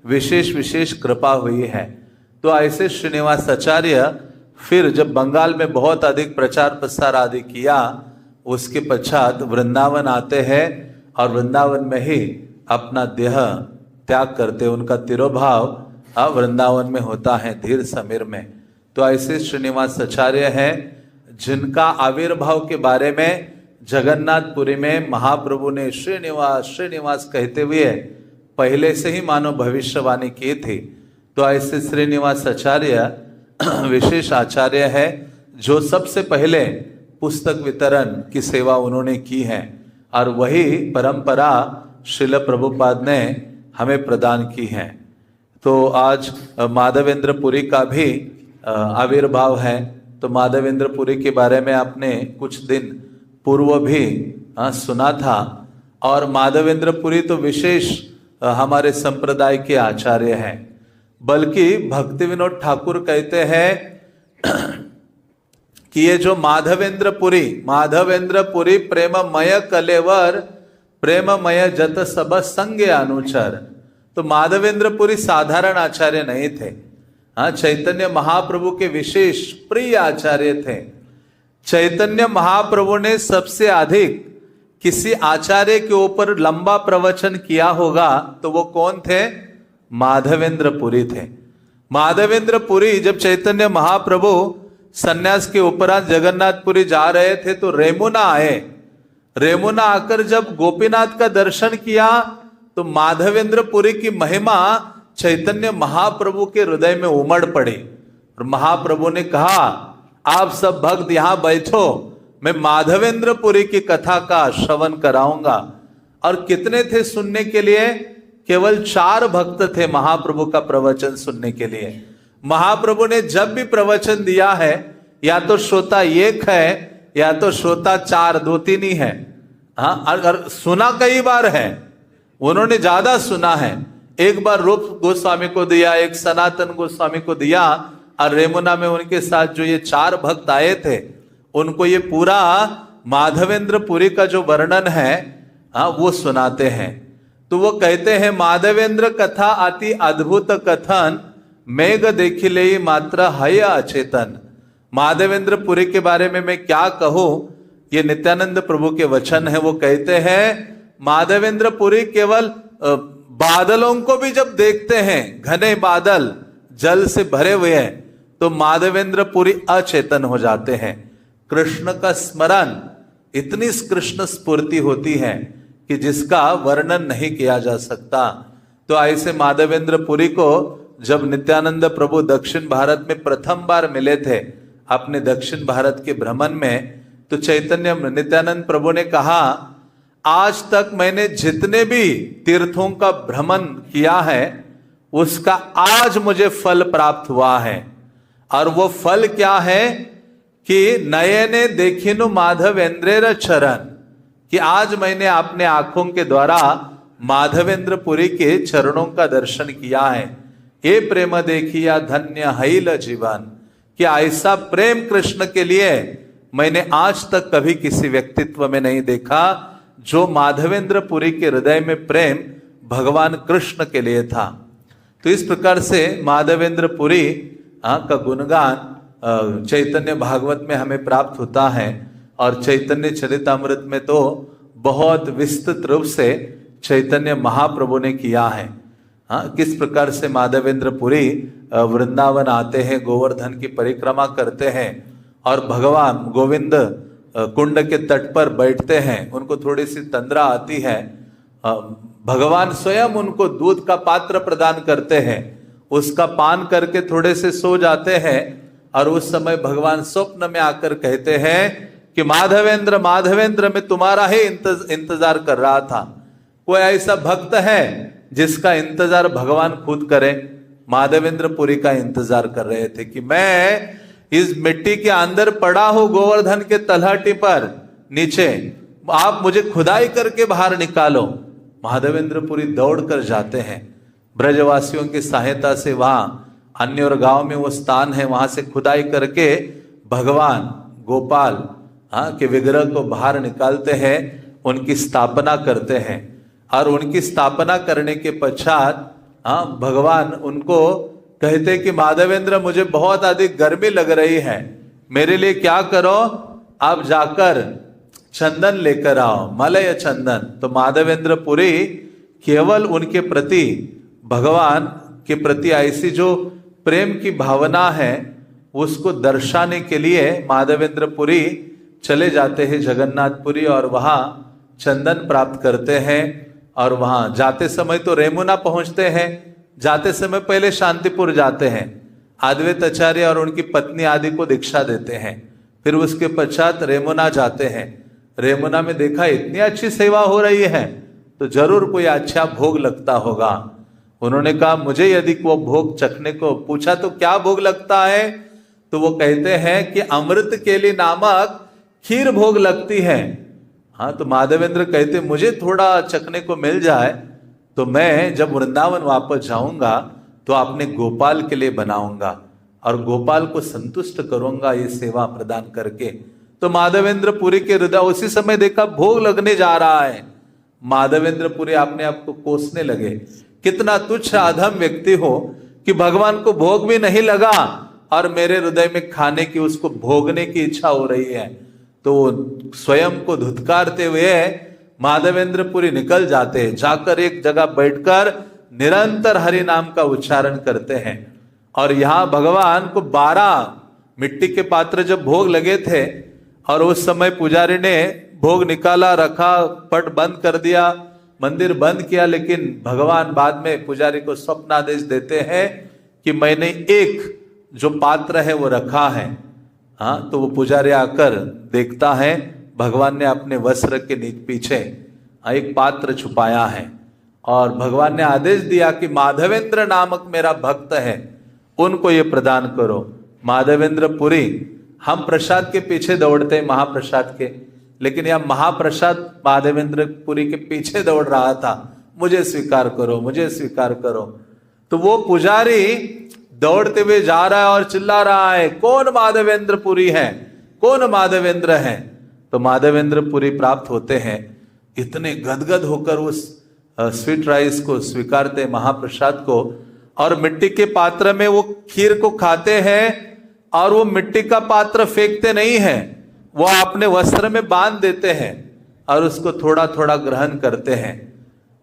विशेष कृपा हुई है। तो ऐसे श्रीनिवास आचार्य फिर जब बंगाल में बहुत अधिक प्रचार प्रसार आदि किया, उसके पश्चात वृंदावन आते हैं और वृंदावन में ही अपना देह त्याग करते। उनका तिरोभाव वृंदावन में होता है, धीर समीर में। तो ऐसे श्रीनिवास आचार्य हैं जिनका आविर्भाव के बारे में जगन्नाथपुरी में महाप्रभु ने श्रीनिवास श्रीनिवास कहते हुए पहले से ही मानो भविष्यवाणी की थी। तो ऐसे श्रीनिवास आचार्य विशेष आचार्य है जो सबसे पहले पुस्तक वितरण की सेवा उन्होंने की है, और वही परंपरा श्रील प्रभुपाद ने हमें प्रदान की है। तो आज माधवेंद्रपुरी का भी आविर्भाव है। तो माधवेंद्रपुरी के बारे में आपने कुछ दिन पूर्व भी सुना था। और माधवेंद्रपुरी तो विशेष हमारे संप्रदाय के आचार्य हैं, बल्कि भक्ति विनोद ठाकुर कहते हैं कि ये जो माधवेंद्रपुरी प्रेममय कलेवर प्रेममय जत सब संगे अनुचर। तो माधवेंद्रपुरी साधारण आचार्य नहीं थे, हाँ चैतन्य महाप्रभु के विशेष प्रिय आचार्य थे। चैतन्य महाप्रभु ने सबसे अधिक किसी आचार्य के ऊपर लंबा प्रवचन किया होगा तो वो कौन थे? माधवेंद्रपुरी थे। माधवेंद्रपुरी जब चैतन्य महाप्रभु सन्यास के उपरांत जगन्नाथपुरी जा रहे थे तो रेमुना आए। रेमुना आकर जब गोपीनाथ का दर्शन किया तो माधवेंद्रपुरी की महिमा चैतन्य महाप्रभु के हृदय में उमड़ पड़ी। और महाप्रभु ने कहा, आप सब भक्त यहां बैठो, मैं माधवेंद्रपुरी की कथा का श्रवण कराऊंगा। और कितने थे सुनने के लिए? केवल 4 भक्त थे महाप्रभु का प्रवचन सुनने के लिए। महाप्रभु ने जब भी प्रवचन दिया है, या तो श्रोता 1 है या तो श्रोता 4, 2-3 ही है। हाँ, अगर सुना कई बार है, उन्होंने ज्यादा सुना है। एक बार रूप गोस्वामी को दिया, एक सनातन गोस्वामी को दिया, और रेमुना में उनके साथ जो ये 4 भक्त आए थे उनको ये पूरा माधवेंद्रपुरी का जो वर्णन है हाँ वो सुनाते हैं। तो वो कहते हैं, माधवेंद्र कथा अति अद्भुत कथन मेघ देखिले मात्र हय अचेतन। माधवेंद्रपुरी के बारे में मैं क्या कहूं, ये नित्यानंद प्रभु के वचन है। वो कहते हैं माधवेंद्रपुरी केवल बादलों को भी जब देखते हैं, घने बादल जल से भरे हुए हैं, तो माधवेंद्रपुरी अचेतन हो जाते हैं। कृष्ण का स्मरण, इतनी कृष्ण स्फूर्ति होती है कि जिसका वर्णन नहीं किया जा सकता। तो ऐसे माधवेंद्रपुरी को जब नित्यानंद प्रभु दक्षिण भारत में प्रथम बार मिले थे अपने दक्षिण भारत के भ्रमण में, तो चैतन्य नित्यानंद प्रभु ने कहा, आज तक मैंने जितने भी तीर्थों का भ्रमण किया है उसका आज मुझे फल प्राप्त हुआ है। और वो फल क्या है कि नयने देखिनु माधवेंद्र चरण, कि आज मैंने अपने आंखों के द्वारा माधवेंद्रपुरी के चरणों का दर्शन किया है। ये प्रेम देखिया धन्य हैल जीवन, कि ऐसा प्रेम कृष्ण के लिए मैंने आज तक कभी किसी व्यक्तित्व में नहीं देखा जो माधवेंद्रपुरी के हृदय में प्रेम भगवान कृष्ण के लिए था। तो इस प्रकार से माधवेंद्रपुरी का गुणगान चैतन्य भागवत में हमें प्राप्त होता है, और चैतन्य चरितामृत में तो बहुत विस्तृत रूप से चैतन्य महाप्रभु ने किया है। किस प्रकार से माधवेंद्रपुरी वृंदावन आते हैं, गोवर्धन की परिक्रमा करते हैं और भगवान गोविंद कुंड के तट पर बैठते हैं, उनको थोड़ी सी तंद्रा आती है, भगवान स्वयं उनको दूध का पात्र प्रदान करते हैं, उसका पान करके थोड़े से सो जाते हैं, और उस समय भगवान स्वप्न में आकर कहते हैं कि माधवेंद्र माधवेंद्र मैं तुम्हारा ही इंतजार कर रहा था। कोई ऐसा भक्त है जिसका इंतजार भगवान खुद करे? माधवेंद्रपुरी का इंतजार कर रहे थे कि मैं इस मिट्टी के अंदर पड़ा हूं गोवर्धन के तलहटी पर नीचे, आप मुझे खुदाई करके बाहर निकालो। माधवेंद्रपुरी दौड़ कर जाते हैं, ब्रजवासियों की सहायता से वहां अन्य और गांव में वो स्थान है, वहां से खुदाई करके भगवान गोपाल के विग्रह को बाहर निकालते हैं, उनकी स्थापना करते हैं, और उनकी स्थापना करने के पश्चात भगवान उनको कहते कि माधवेंद्र मुझे बहुत अधिक गर्मी लग रही है, मेरे लिए क्या करो, आप जाकर चंदन लेकर आओ, मलय चंदन। तो माधवेंद्रपुरी केवल उनके प्रति, भगवान के प्रति ऐसी जो प्रेम की भावना है उसको दर्शाने के लिए माधवेंद्रपुरी चले जाते हैं जगन्नाथपुरी, और वहां चंदन प्राप्त करते हैं। और वहां जाते समय तो रेमुना पहुंचते हैं, जाते समय पहले शांतिपुर जाते हैं, अद्वैत आचार्य और उनकी पत्नी आदि को दीक्षा देते हैं, फिर उसके पश्चात रेमुना जाते हैं। रेमुना में देखा इतनी अच्छी सेवा हो रही है तो जरूर कोई अच्छा भोग लगता होगा। उन्होंने कहा मुझे यदि वो भोग चखने को पूछा तो क्या भोग लगता है, तो वो कहते हैं कि अमृत केली नामक खीर भोग लगती है। हाँ, तो माधवेंद्र कहते मुझे थोड़ा चखने को मिल जाए तो मैं जब वृंदावन वापस जाऊंगा तो अपने गोपाल के लिए बनाऊंगा और गोपाल को संतुष्ट करूंगा ये सेवा प्रदान करके। तो माधवेंद्रपुरी के हृदय उसी समय देखा भोग लगने जा रहा है, माधवेंद्रपुरी अपने आप को कोसने लगे, कितना तुच्छ अधम व्यक्ति हो कि भगवान को भोग भी नहीं लगा और मेरे हृदय में खाने की, उसको भोगने की इच्छा हो रही है। तो स्वयं को धुतकारते हुए माधवेंद्रपुरी निकल जाते हैं, जाकर एक जगह बैठकर निरंतर हरि नाम का उच्चारण करते हैं। और यहां भगवान को 12 मिट्टी के पात्र जब भोग लगे थे और उस समय पुजारी ने भोग निकाला, रखा, पट बंद कर दिया, मंदिर बंद किया, लेकिन भगवान बाद में पुजारी को स्वप्नादेश देते हैं कि मैंने एक जो पात्र है वो रखा है। हाँ, तो वो पुजारी आकर देखता है भगवान ने अपने वस्त्र के पीछे एक पात्र छुपाया है और भगवान ने आदेश दिया कि माधवेंद्र नामक मेरा भक्त है, उनको ये प्रदान करो। माधवेंद्रपुरी, हम प्रसाद के पीछे दौड़ते हैं महाप्रसाद के, लेकिन यह महाप्रसाद माधवेंद्रपुरी के पीछे दौड़ रहा था, मुझे स्वीकार करो, मुझे स्वीकार करो। तो वो पुजारी दौड़ते हुए जा रहा है और चिल्ला रहा है, कौन माधवेंद्रपुरी है, कौन माधवेंद्र है। तो माधवेंद्रपुरी प्राप्त होते हैं, इतने गदगद होकर उस स्वीट राइस को स्वीकारते महाप्रसाद को, और मिट्टी के पात्र में वो खीर को खाते हैं और वो मिट्टी का पात्र फेंकते नहीं है, वो अपने वस्त्र में बांध देते हैं और उसको थोड़ा थोड़ा ग्रहण करते हैं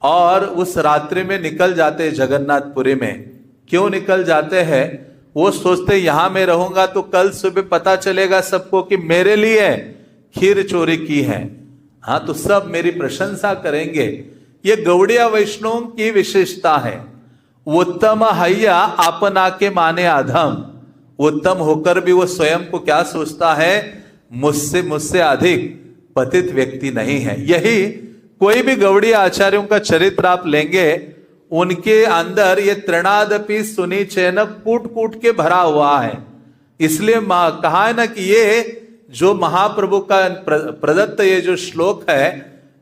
और उस रात्रि में निकल जाते हैं जगन्नाथपुरी में। क्यों निकल जाते हैं? वो सोचते यहां मैं रहूंगा तो कल सुबह पता चलेगा सबको कि मेरे लिए खीर चोरी की है, हाँ तो सब मेरी प्रशंसा करेंगे। ये गौड़िया वैष्णव की विशेषता है, उत्तम हैया अपना के माने अधम। उत्तम होकर भी वो स्वयं को क्या सोचता है, मुझसे अधिक पतित व्यक्ति नहीं है। यही कोई भी गौड़ीय आचार्यों का चरित्र आप लेंगे, उनके अंदर ये तृणादपि सुनिचैन कूट कूट के भरा हुआ है। इसलिए कहा है ना कि ये जो महाप्रभु का प्रदत्त ये जो श्लोक है,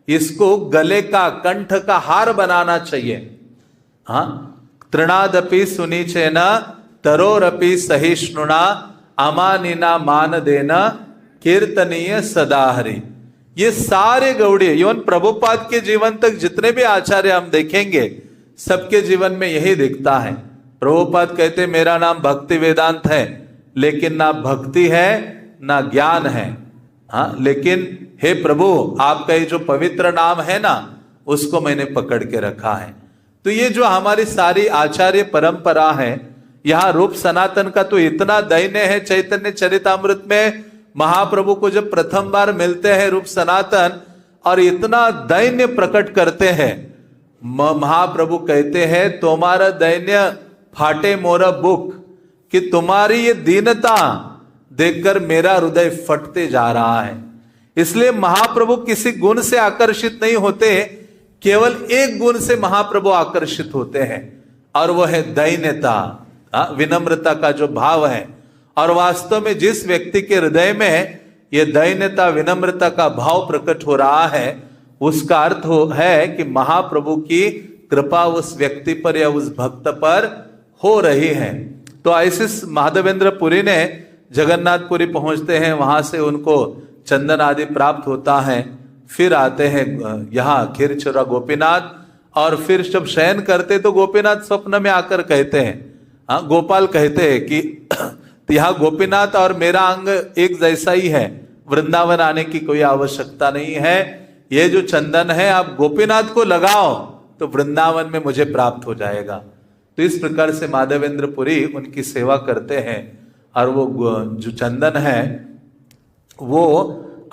इसको गले का कंठ का हार बनाना चाहिए। हाँ, तृणादपि सुनिचैन तरोरपि सहिष्णुना अमानिना मान देना कीर्तनीय सदाहरि। ये सारे गौड़ीय, इवन प्रभुपाद के जीवन तक जितने भी आचार्य हम देखेंगे, सबके जीवन में यही दिखता है। प्रभुपाद कहते मेरा नाम भक्ति वेदांत है, लेकिन ना भक्ति है ना ज्ञान है। हाँ, लेकिन हे प्रभु आपका ये जो पवित्र नाम है ना, उसको मैंने पकड़ के रखा है। तो ये जो हमारी सारी आचार्य परंपरा है, यहाँ रूप सनातन का तो इतना दैन्य है। चैतन्य चरितामृत में महाप्रभु को जब प्रथम बार मिलते हैं रूप सनातन, और इतना दैन्य प्रकट करते हैं, महाप्रभु कहते हैं तुम्हारा दैन्य फाटे मोरा बुक, कि तुम्हारी ये दीनता देखकर मेरा हृदय फटते जा रहा है। इसलिए महाप्रभु किसी गुण से आकर्षित नहीं होते, केवल एक गुण से महाप्रभु आकर्षित होते हैं, और वो है दैन्यता, विनम्रता का जो भाव है। और वास्तव में जिस व्यक्ति के हृदय में ये दैन्यता विनम्रता का भाव प्रकट हो रहा है, उसका अर्थ है कि महाप्रभु की कृपा उस व्यक्ति पर या उस भक्त पर हो रही है। तो ऐसे माधवेंद्र पुरी ने जगन्नाथपुरी पहुंचते हैं, वहां से उनको चंदन आदि प्राप्त होता है। फिर आते हैं यहाँ खीरचोरा गोपीनाथ, और फिर जब शयन करते तो गोपीनाथ स्वप्न में आकर कहते हैं, हाँ, गोपाल कहते हैं कि यहाँ गोपीनाथ और मेरा अंग एक जैसा ही है, वृंदावन आने की कोई आवश्यकता नहीं है। ये जो चंदन है आप गोपीनाथ को लगाओ तो वृंदावन में मुझे प्राप्त हो जाएगा। तो इस प्रकार से माधवेंद्र पुरी उनकी सेवा करते हैं, और वो जो चंदन है वो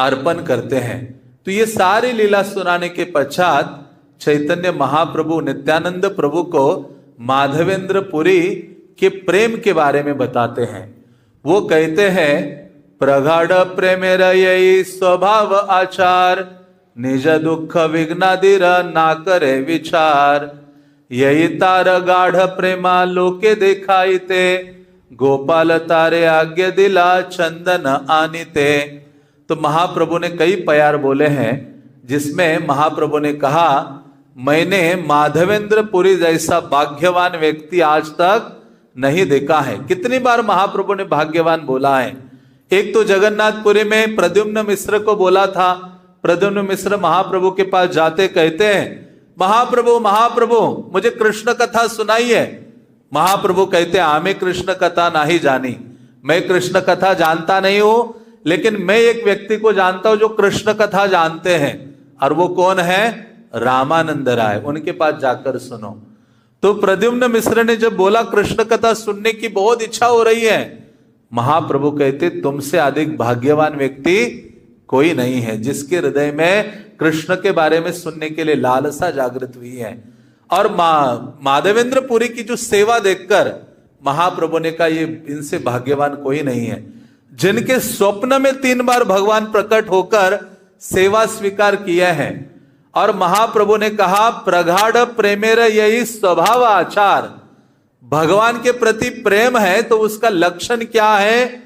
अर्पण करते हैं। तो ये सारी लीला सुनाने के पश्चात चैतन्य महाप्रभु नित्यानंद प्रभु को माधवेंद्र पुरी के प्रेम के बारे में बताते हैं। वो कहते हैं प्रगाढ़ प्रेमेर यही स्वभाव आचार, निज दुख विघ्नादिर ना करे विचार, यही तार गाढ़ प्रेमा लोके दिखाईते, गोपाल तारे आज्ञा दिला चंदन आनीते। तो महाप्रभु ने कई प्यार बोले हैं, जिसमें महाप्रभु ने कहा मैंने माधवेंद्र पुरी जैसा भाग्यवान व्यक्ति आज तक नहीं देखा है। कितनी बार महाप्रभु ने भाग्यवान बोला है। एक तो जगन्नाथपुरी में प्रद्युम्न मिश्र को बोला था। प्रद्युम्न मिश्र महाप्रभु के पास जाते कहते हैं महाप्रभु महाप्रभु मुझे कृष्ण कथा सुनाइए। महाप्रभु कहते आमे कृष्ण कथा नहीं जानी, मैं कृष्ण कथा जानता नहीं हूं, लेकिन मैं एक व्यक्ति को जानता हूं जो कृष्ण कथा जानते हैं, और वो कौन है? रामानंद राय। उनके पास जाकर सुनो। तो प्रद्युम्न मिश्र ने जब बोला कृष्ण कथा सुनने की बहुत इच्छा हो रही है, महाप्रभु कहते तुमसे अधिक भाग्यवान व्यक्ति कोई नहीं है जिसके हृदय में कृष्ण के बारे में सुनने के लिए लालसा जागृत हुई है। और माधवेंद्र पुरी की जो सेवा देखकर महाप्रभु ने कहा ये इनसे भाग्यवान कोई नहीं है, जिनके स्वप्न में 3 बार भगवान प्रकट होकर सेवा स्वीकार किया है। और महाप्रभु ने कहा प्रगाढ़ प्रेमेर यही स्वभाव आचार, भगवान के प्रति प्रेम है तो उसका लक्षण क्या है?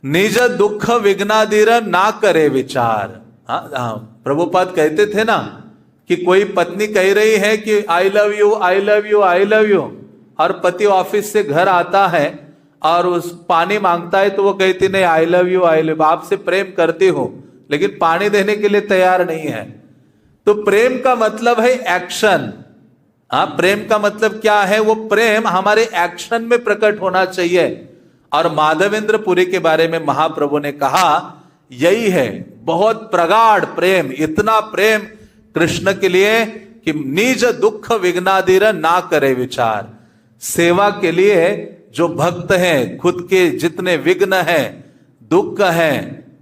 निज दुख विघ्नादिर ना करे विचार। प्रभुपाद कहते थे ना कि कोई पत्नी कह रही है कि I love you I love you I love you, और पति ऑफिस से घर आता है और उस पानी मांगता है तो वो कहती नहीं I love you I love, आपसे प्रेम करती हूं, लेकिन पानी देने के लिए तैयार नहीं है। तो प्रेम का मतलब है एक्शन। प्रेम का मतलब क्या है? वो प्रेम हमारे एक्शन में प्रकट होना चाहिए। और माधवेंद्र पुरी के बारे में महाप्रभु ने कहा यही है बहुत प्रगाढ़ प्रेम, इतना प्रेम कृष्ण के लिए कि निज दुख विघ्नादिर ना करे विचार। सेवा के लिए जो भक्त हैं खुद के जितने विघ्न हैं दुख हैं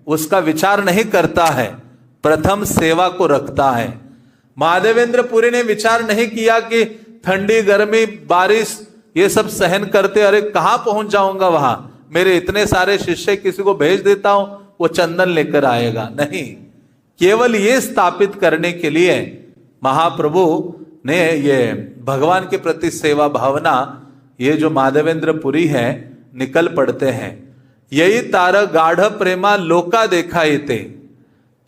उसका विचार नहीं करता है, प्रथम सेवा को रखता है। माधवेंद्र पुरी ने विचार नहीं किया कि ठंडी गर्मी बारिश ये सब सहन करते, अरे कहाँ पहुंच जाऊंगा वहां, मेरे इतने सारे शिष्य, किसी को भेज देता हूं वो चंदन लेकर आएगा। नहीं, केवल ये स्थापित करने के लिए महाप्रभु ने ये भगवान के प्रति सेवा भावना, ये जो माधवेंद्र पुरी है निकल पड़ते हैं। यही तार गाढ़ प्रेमा लोका देखा थे।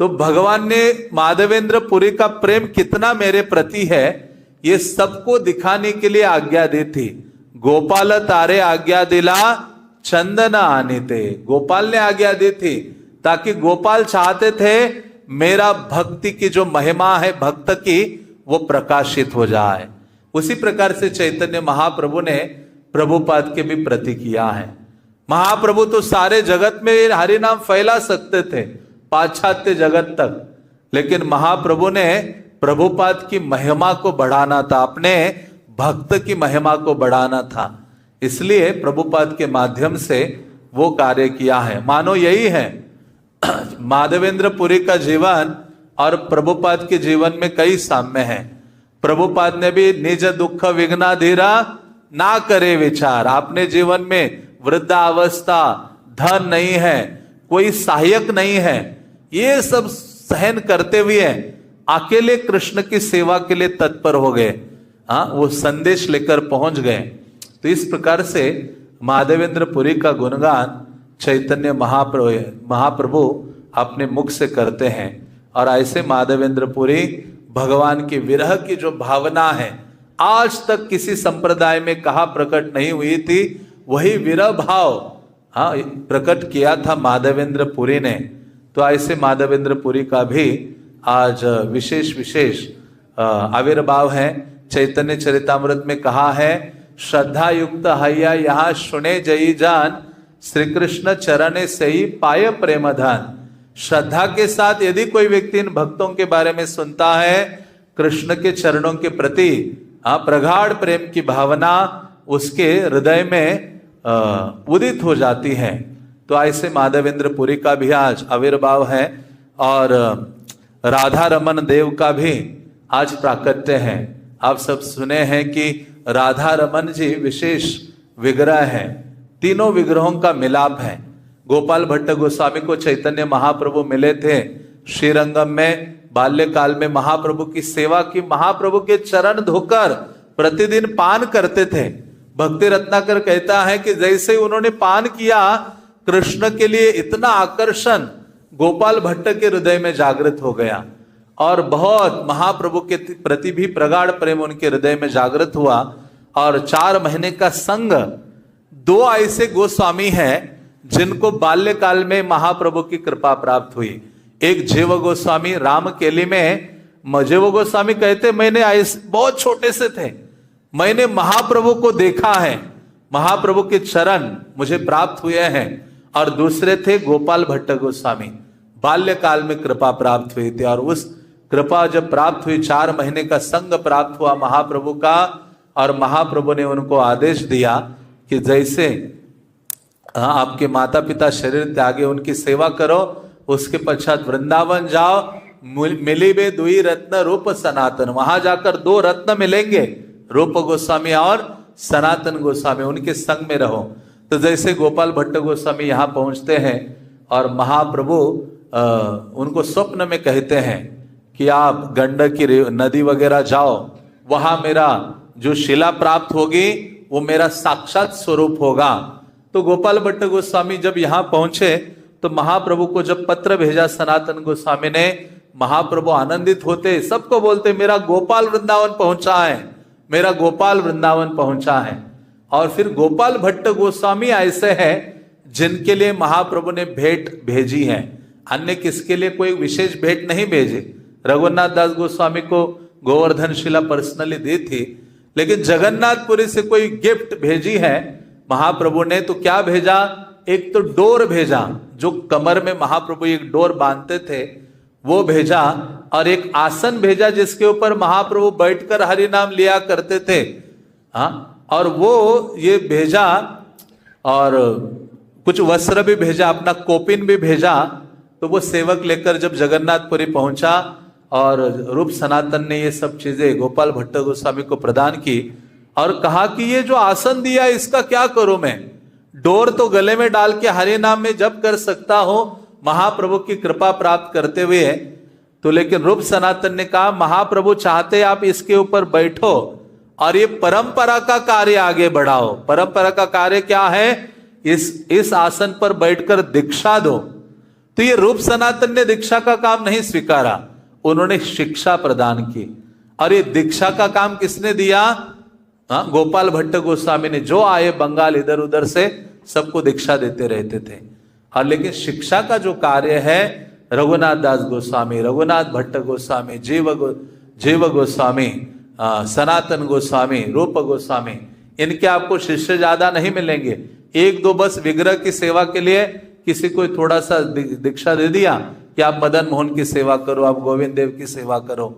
तो भगवान ने माधवेंद्र पुरी का प्रेम कितना मेरे प्रति है ये सबको दिखाने के लिए आज्ञा दी थी। गोपाल तारे आज्ञा दिला चंदन आने थे। गोपाल ने आज्ञा दी थी ताकि गोपाल चाहते थे मेरा भक्ति की जो महिमा है भक्त की वो प्रकाशित हो जाए। उसी प्रकार से चैतन्य महाप्रभु ने प्रभुपाद के भी प्रति किया है। महाप्रभु तो सारे जगत में हरि नाम फैला सकते थे, पाश्चात्य जगत तक, लेकिन महाप्रभु ने प्रभुपाद की महिमा को बढ़ाना था, अपने भक्त की महिमा को बढ़ाना था, इसलिए प्रभुपाद के माध्यम से वो कार्य किया है। मानो यही है माधवेंद्र पुरी का जीवन और प्रभुपाद के जीवन में कई साम्य हैं। प्रभुपाद ने भी निज दुख विघ्नाधीरा ना करे विचार। आपने जीवन में वृद्धावस्था, धन नहीं है, कोई सहायक नहीं है, ये सब सहन करते हुए अकेले कृष्ण की सेवा के लिए तत्पर हो गए। वो संदेश लेकर पहुंच गए। तो इस प्रकार से माधवेंद्र पुरी का गुणगान चैतन्य महाप्रभु अपने मुख से करते हैं। और ऐसे माधवेंद्र पुरी भगवान की विरह की जो भावना है आज तक किसी संप्रदाय में कहा प्रकट नहीं हुई थी, वही विरह भाव प्रकट किया था माधवेंद्र पुरी ने। तो ऐसे माधवेंद्र पुरी का भी आज विशेष आविर्भाव है। चैतन्य चरितामृत में कहा है, श्रद्धा युक्त हैया यहाँ सुने जई जान, श्री कृष्ण चरण से ही पाय प्रेम धन। श्रद्धा के साथ यदि कोई व्यक्ति इन भक्तों के बारे में सुनता है, कृष्ण के चरणों के प्रति प्रगाढ़ प्रेम की भावना उसके हृदय में उदित हो जाती है। तो ऐसे माधवेंद्र पुरी का भी आज आविर्भाव है। और राधा रमन देव का भी आज प्राकट्य है। आप सब सुने हैं कि राधा रमन जी विशेष विग्रह है, तीनों विग्रहों का मिलाप है। गोपाल भट्ट गोस्वामी को चैतन्य महाप्रभु मिले थे श्रीरंगम में, बाल्यकाल में महाप्रभु की सेवा की, महाप्रभु के चरण धोकर प्रतिदिन पान करते थे। भक्ति रत्नाकर कहता है कि जैसे उन्होंने पान किया, कृष्ण के लिए इतना आकर्षण गोपाल भट्ट के हृदय में जागृत हो गया और बहुत महाप्रभु के प्रति भी प्रगाढ़ प्रेम उनके हृदय में जागृत हुआ। और 4 महीने का संग 2 ऐसे गोस्वामी हैं जिनको बाल्यकाल में महाप्रभु की कृपा प्राप्त हुई। एक जीव गोस्वामी रामकेली में, जीव गोस्वामी कहते मैंने बहुत छोटे से थे, मैंने महाप्रभु को देखा है, महाप्रभु के चरण मुझे प्राप्त हुए हैं। और दूसरे थे गोपाल भट्ट गोस्वामी, बाल्यकाल में कृपा प्राप्त हुई थी। और उस कृपा जब प्राप्त हुई, 4 महीने का संग प्राप्त हुआ महाप्रभु का, और महाप्रभु ने उनको आदेश दिया कि जैसे आपके माता पिता शरीर त्यागे उनकी सेवा करो, उसके पश्चात वृंदावन जाओ, मिली बे दुई रत्न रूप सनातन, वहां जाकर 2 रत्न मिलेंगे, रूप गोस्वामी और सनातन गोस्वामी, उनके संग में रहो। तो जैसे गोपाल भट्ट गोस्वामी यहाँ पहुंचते हैं और महाप्रभु उनको स्वप्न में कहते हैं कि आप गंडक की नदी वगैरह जाओ, वहां मेरा जो शिला प्राप्त होगी वो मेरा साक्षात स्वरूप होगा। तो गोपाल भट्ट गोस्वामी जब यहाँ पहुंचे तो महाप्रभु को जब पत्र भेजा सनातन गोस्वामी ने, महाप्रभु आनंदित होते, सबको बोलते मेरा गोपाल वृंदावन पहुंचा है, मेरा गोपाल वृंदावन पहुंचा है। और फिर गोपाल भट्ट गोस्वामी ऐसे हैं जिनके लिए महाप्रभु ने भेंट भेजी है, अन्य किसके लिए कोई विशेष भेंट नहीं भेजी। रघुनाथ दास गोस्वामी को गोवर्धन शिला पर्सनली दी थी, लेकिन जगन्नाथपुरी से कोई गिफ्ट भेजी है महाप्रभु ने। तो क्या भेजा, एक तो डोर भेजा, जो कमर में महाप्रभु एक डोर बांधते थे वो भेजा, और एक आसन भेजा जिसके ऊपर महाप्रभु बैठकर हरि नाम लिया करते थे। और वो ये भेजा, और कुछ वस्त्र भी भेजा, अपना कोपिन भी भेजा। तो वो सेवक लेकर जब जगन्नाथपुरी पहुंचा और रूप सनातन ने ये सब चीजें गोपाल भट्ट गोस्वामी को प्रदान की और कहा कि ये जो आसन दिया इसका क्या करूं मैं, डोर तो गले में डाल के हरे नाम में जप कर सकता हूं महाप्रभु की कृपा प्राप्त करते हुए। तो लेकिन रूप सनातन ने कहा महाप्रभु चाहते आप इसके ऊपर बैठो और ये परंपरा का कार्य आगे बढ़ाओ। परंपरा का कार्य क्या है, इस आसन पर बैठकर दीक्षा दो। तो ये रूप सनातन ने दीक्षा का काम नहीं स्वीकारा, उन्होंने शिक्षा प्रदान की। और ये दीक्षा का काम किसने दिया, गोपाल भट्ट गोस्वामी ने। जो आए बंगाल इधर उधर से सबको दीक्षा देते रहते थे। और लेकिन शिक्षा का जो कार्य है रघुनाथ दास गोस्वामी, रघुनाथ भट्ट गोस्वामी, जीव गोस्वामी, सनातन गोस्वामी, रूप गोस्वामी, इनके आपको शिष्य ज्यादा नहीं मिलेंगे। एक दो बस विग्रह की सेवा के लिए किसी को थोड़ा सा दीक्षा दे दिया कि आप मदन मोहन की सेवा करो, आप गोविंद देव की सेवा करो।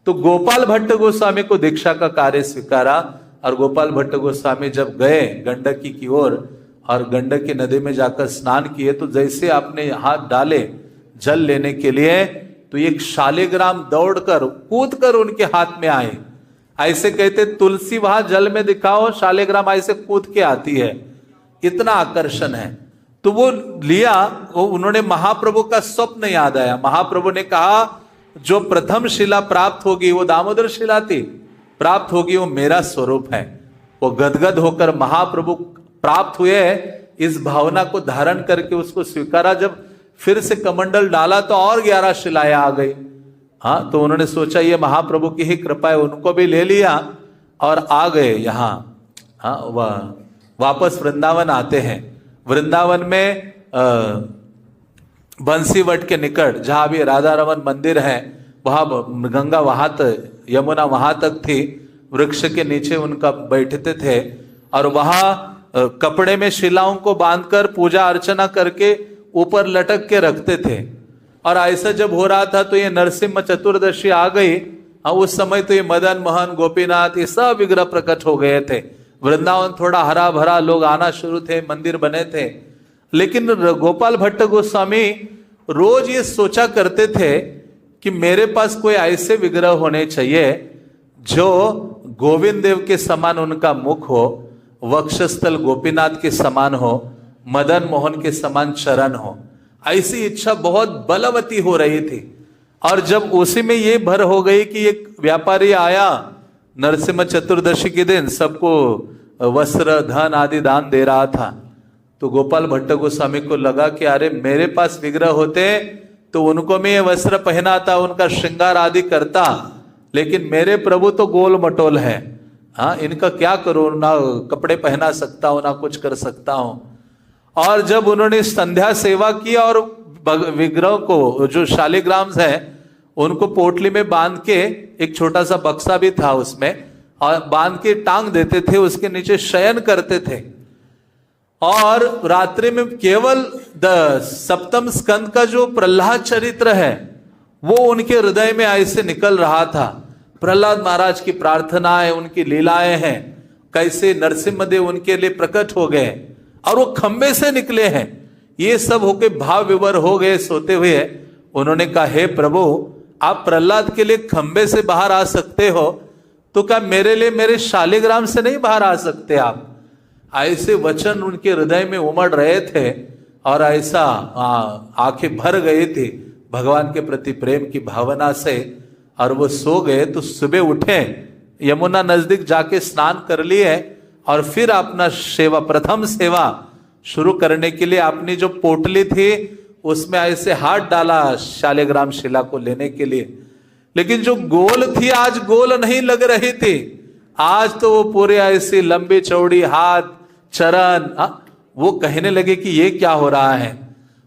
तो गोपाल भट्ट गोस्वामी को दीक्षा का कार्य स्वीकारा। और गोपाल भट्ट गोस्वामी जब गए गंडकी की ओर और गंडकी नदी में जाकर स्नान किए, तो जैसे आपने हाथ डाले जल लेने के लिए, तो एक शालिग्राम दौड़कर कूदकर उनके हाथ में आए। ऐसे कहते तुलसी वहां जल में दिखाओ, शालिग्राम ऐसे कूद के आती है, इतना आकर्षण है। तो वो लिया, वो उन्होंने महाप्रभु का स्वप्न याद आया। महाप्रभु ने कहा जो प्रथम शिला प्राप्त होगी वो दामोदर शिला थी, प्राप्त होगी वो मेरा स्वरूप है। वो गदगद होकर महाप्रभु प्राप्त हुए, इस भावना को धारण करके उसको स्वीकारा। जब फिर से कमंडल डाला तो और 11 शिलाएं आ गई। हाँ, तो उन्होंने सोचा ये महाप्रभु की ही कृपा है, उनको भी ले लिया और आ गए यहाँ। हाँ, वापस वृंदावन आते हैं। वृंदावन में बंसीवट के निकट जहां भी राधा रमन मंदिर है, वहां गंगा वहां तक, यमुना वहां तक थी, वृक्ष के नीचे उनका बैठते थे और वहां कपड़े में शिलाओं को बांधकर पूजा अर्चना करके ऊपर लटक के रखते थे। और ऐसा जब हो रहा था तो ये नरसिम्हा चतुर्दशी आ गई। उस समय तो ये मदन मोहन, गोपीनाथ, ये सब विग्रह प्रकट हो गए थे। वृंदावन थोड़ा हरा भरा, लोग आना शुरू थे, मंदिर बने थे। लेकिन गोपाल भट्ट गोस्वामी रोज ये सोचा करते थे कि मेरे पास कोई ऐसे विग्रह होने चाहिए जो गोविंद देव के समान उनका मुख हो, वक्षस्थल गोपीनाथ के समान हो, मदन मोहन के समान चरण हो। ऐसी इच्छा बहुत बलवती हो रही थी। और जब उसी में ये भर हो गई कि एक व्यापारी आया नरसिम्हा चतुर्दशी के दिन, सबको वस्त्र धन आदि दान दे रहा था। तो गोपाल भट्ट गोस्वामी को लगा कि अरे मेरे पास विग्रह होते तो उनको मैं ये वस्त्र पहनाता, उनका श्रृंगार आदि करता, लेकिन मेरे प्रभु तो गोल मटोल है। हाँ, इनका क्या करूं, ना कपड़े पहना सकता हूं, ना कुछ कर सकता हूं। और जब उन्होंने संध्या सेवा की और विग्रह को, जो शालिग्राम्स हैं, उनको पोटली में बांध के, एक छोटा सा बक्सा भी था उसमें, और बांध के टांग देते थे, उसके नीचे शयन करते थे। और रात्रि में केवल सप्तम स्कंद का जो प्रहलाद चरित्र है वो उनके हृदय में ऐसे निकल रहा था। प्रहलाद महाराज की प्रार्थनाएं, उनकी लीलाएं हैं, कैसे नरसिम्हदेव उनके लिए प्रकट हो गए और वो खंबे से निकले हैं। ये सब होके भाव विवर हो गए सोते हुए। उन्होंने कहा हे प्रभु, आप प्रहलाद के लिए खंबे से बाहर आ सकते हो, तो क्या मेरे लिए मेरे शालिग्राम से नहीं बाहर आ सकते आप? ऐसे वचन उनके हृदय में उमड़ रहे थे और ऐसा आंखें भर गई थी भगवान के प्रति प्रेम की भावना से। और वो सो गए। तो सुबह उठे, यमुना नजदीक जाके स्नान कर लिए और फिर अपना सेवा, प्रथम सेवा शुरू करने के लिए अपनी जो पोटली थी उसमें ऐसे हाथ डाला शालिग्राम शिला को लेने के लिए। लेकिन जो गोल थी आज गोल नहीं लग रही थी। आज तो वो पूरे ऐसी लंबी चौड़ी हाथ, चरण, वो कहने लगे कि ये क्या हो रहा है।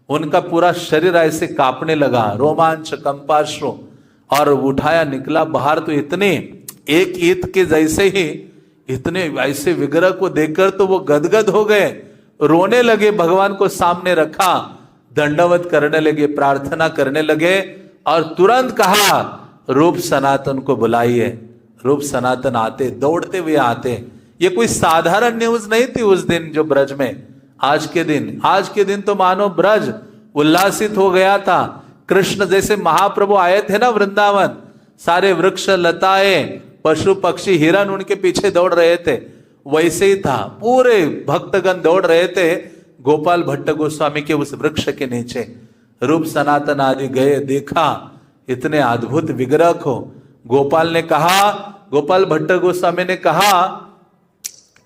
उनका पूरा शरीर ऐसे कांपने लगा, रोमांच, कंपाश्रु, और उठाया निकला बाहर। तो इतने एक ईद के जैसे ही इतने ऐसे विग्रह को देखकर तो वो गदगद हो गए, रोने लगे, भगवान को सामने रखा, दंडवत करने लगे, प्रार्थना करने लगे और तुरंत कहा रूप सनातन को बुलाइए। रूप सनातन आते, दौड़ते हुए आते। ये कोई साधारण न्यूज नहीं थी उस दिन जो ब्रज में। आज के दिन तो मानो ब्रज उल्लासित हो गया था। कृष्ण जैसे महाप्रभु आए थे ना वृंदावन, सारे वृक्ष लताएं पशु पक्षी हिरण उनके पीछे दौड़ रहे थे, वैसे ही था। पूरे भक्तगण दौड़ रहे थे गोपाल भट्ट गोस्वामी के उस वृक्ष के नीचे। रूप सनातन आदि गए, देखा इतने अद्भुत विग्रह को। गोपाल ने कहा, गोपाल भट्ट गोस्वामी ने कहा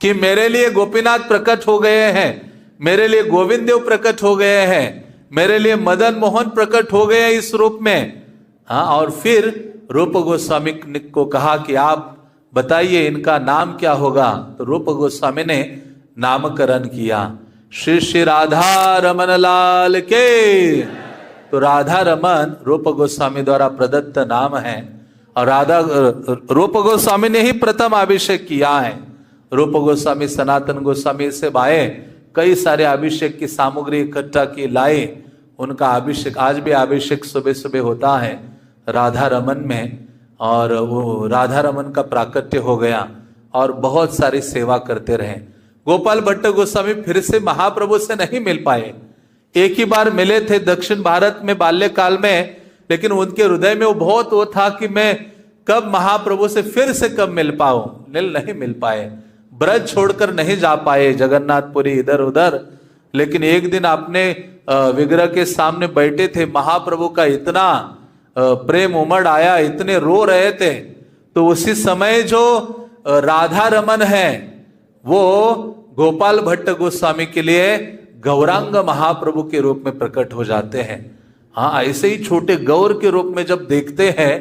कि मेरे लिए गोपीनाथ प्रकट हो गए हैं, मेरे लिए गोविंद देव प्रकट हो गए हैं, मेरे लिए मदन मोहन प्रकट हो गए इस रूप में। हाँ, और फिर रूप गोस्वामी को कहा कि आप बताइए इनका नाम क्या होगा। तो रूप गोस्वामी ने नामकरण किया, श्री श्री राधा रमन लाल के। तो राधा रमन रूप गोस्वामी द्वारा प्रदत्त नाम है, और रूप गोस्वामी ने ही प्रथम अभिषेक किया है। रूप गोस्वामी सनातन गोस्वामी से आए, कई सारे अभिषेक की सामग्री इकट्ठा की लाए, उनका अभिषेक आज भी अभिषेक सुबह सुबह होता है राधा रमन में, और वो राधा रमन का प्राकट्य हो गया और बहुत सारी सेवा करते रहे। गोपाल भट्ट गोस्वामी फिर से महाप्रभु से नहीं मिल पाए, एक ही बार मिले थे दक्षिण भारत में बाल्यकाल में, लेकिन उनके हृदय में वो बहुत वो था कि मैं कब महाप्रभु से फिर से कब मिल पाऊं, नहीं मिल पाए। ब्रज छोड़कर नहीं जा पाए जगन्नाथपुरी इधर उधर, लेकिन एक दिन अपने विग्रह के सामने बैठे थे, महाप्रभु का इतना प्रेम उमड़ आया, इतने रो रहे थे। तो उसी समय जो राधा रमन है वो गोपाल भट्ट गोस्वामी के लिए गौरांग महाप्रभु के रूप में प्रकट हो जाते हैं। हाँ, ऐसे ही छोटे गौर के रूप में जब देखते हैं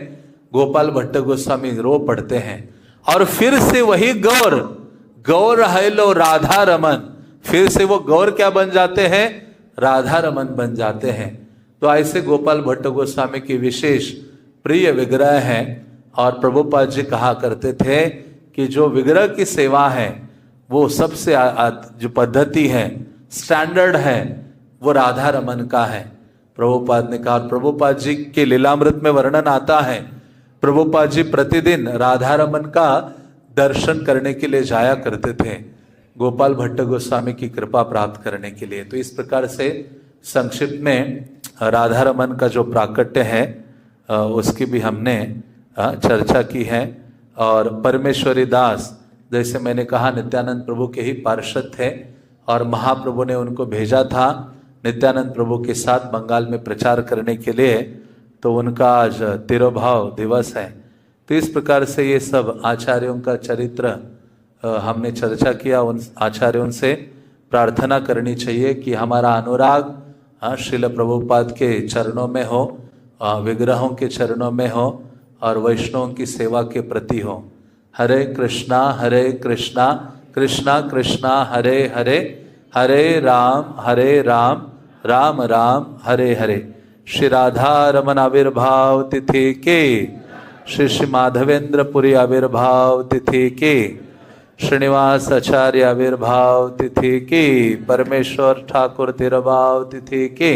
गोपाल भट्ट गोस्वामी रो पड़ते हैं, और फिर से वही गौर है लो राधा रमन, फिर से वो गौर क्या बन जाते हैं, राधा रमन बन जाते हैं। तो ऐसे गोपाल भट्ट गोस्वामी की विशेष प्रिय विग्रह है। और प्रभुपाद जी कहा करते थे कि जो विग्रह की सेवा है वो सबसे जो पद्धति है, स्टैंडर्ड है, वो राधा रमन का है। प्रभुपाद ने कहा, प्रभुपाद जी के लीलामृत में वर्णन आता है, प्रभुपाद जी प्रतिदिन राधा रमन का दर्शन करने के लिए जाया करते थे, गोपाल भट्ट गोस्वामी की कृपा प्राप्त करने के लिए। तो इस प्रकार से संक्षिप्त में राधा रमन का जो प्राकट्य है उसकी भी हमने चर्चा की है। और परमेश्वरी दास, जैसे मैंने कहा, नित्यानंद प्रभु के ही पार्षद थे, और महाप्रभु ने उनको भेजा था नित्यानंद प्रभु के साथ बंगाल में प्रचार करने के लिए। तो उनका आज तिरोभाव दिवस है। तो इस प्रकार से ये सब आचार्यों का चरित्र हमने चर्चा किया। उन आचार्यों से प्रार्थना करनी चाहिए कि हमारा अनुराग श्रील प्रभुपाद के चरणों में हो, विग्रहों के चरणों में हो, और वैष्णवों की सेवा के प्रति हो। हरे कृष्णा कृष्णा कृष्णा हरे हरे, हरे राम राम राम हरे हरे। श्री राधा रमन आविर्भाव तिथि के, श्री श्री माधवेंद्र पुरी आविर्भाव तिथि के, श्रीनिवास आचार्य आविर्भाव तिथि की, परमेश्वर ठाकुर तिरुभाव तिथि की,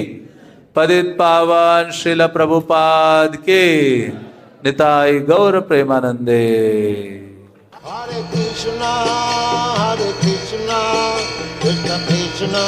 पतित पावन श्रील प्रभुपाद के, निताई गौर प्रेमानंदे। Hare Krishna, Krishna Krishna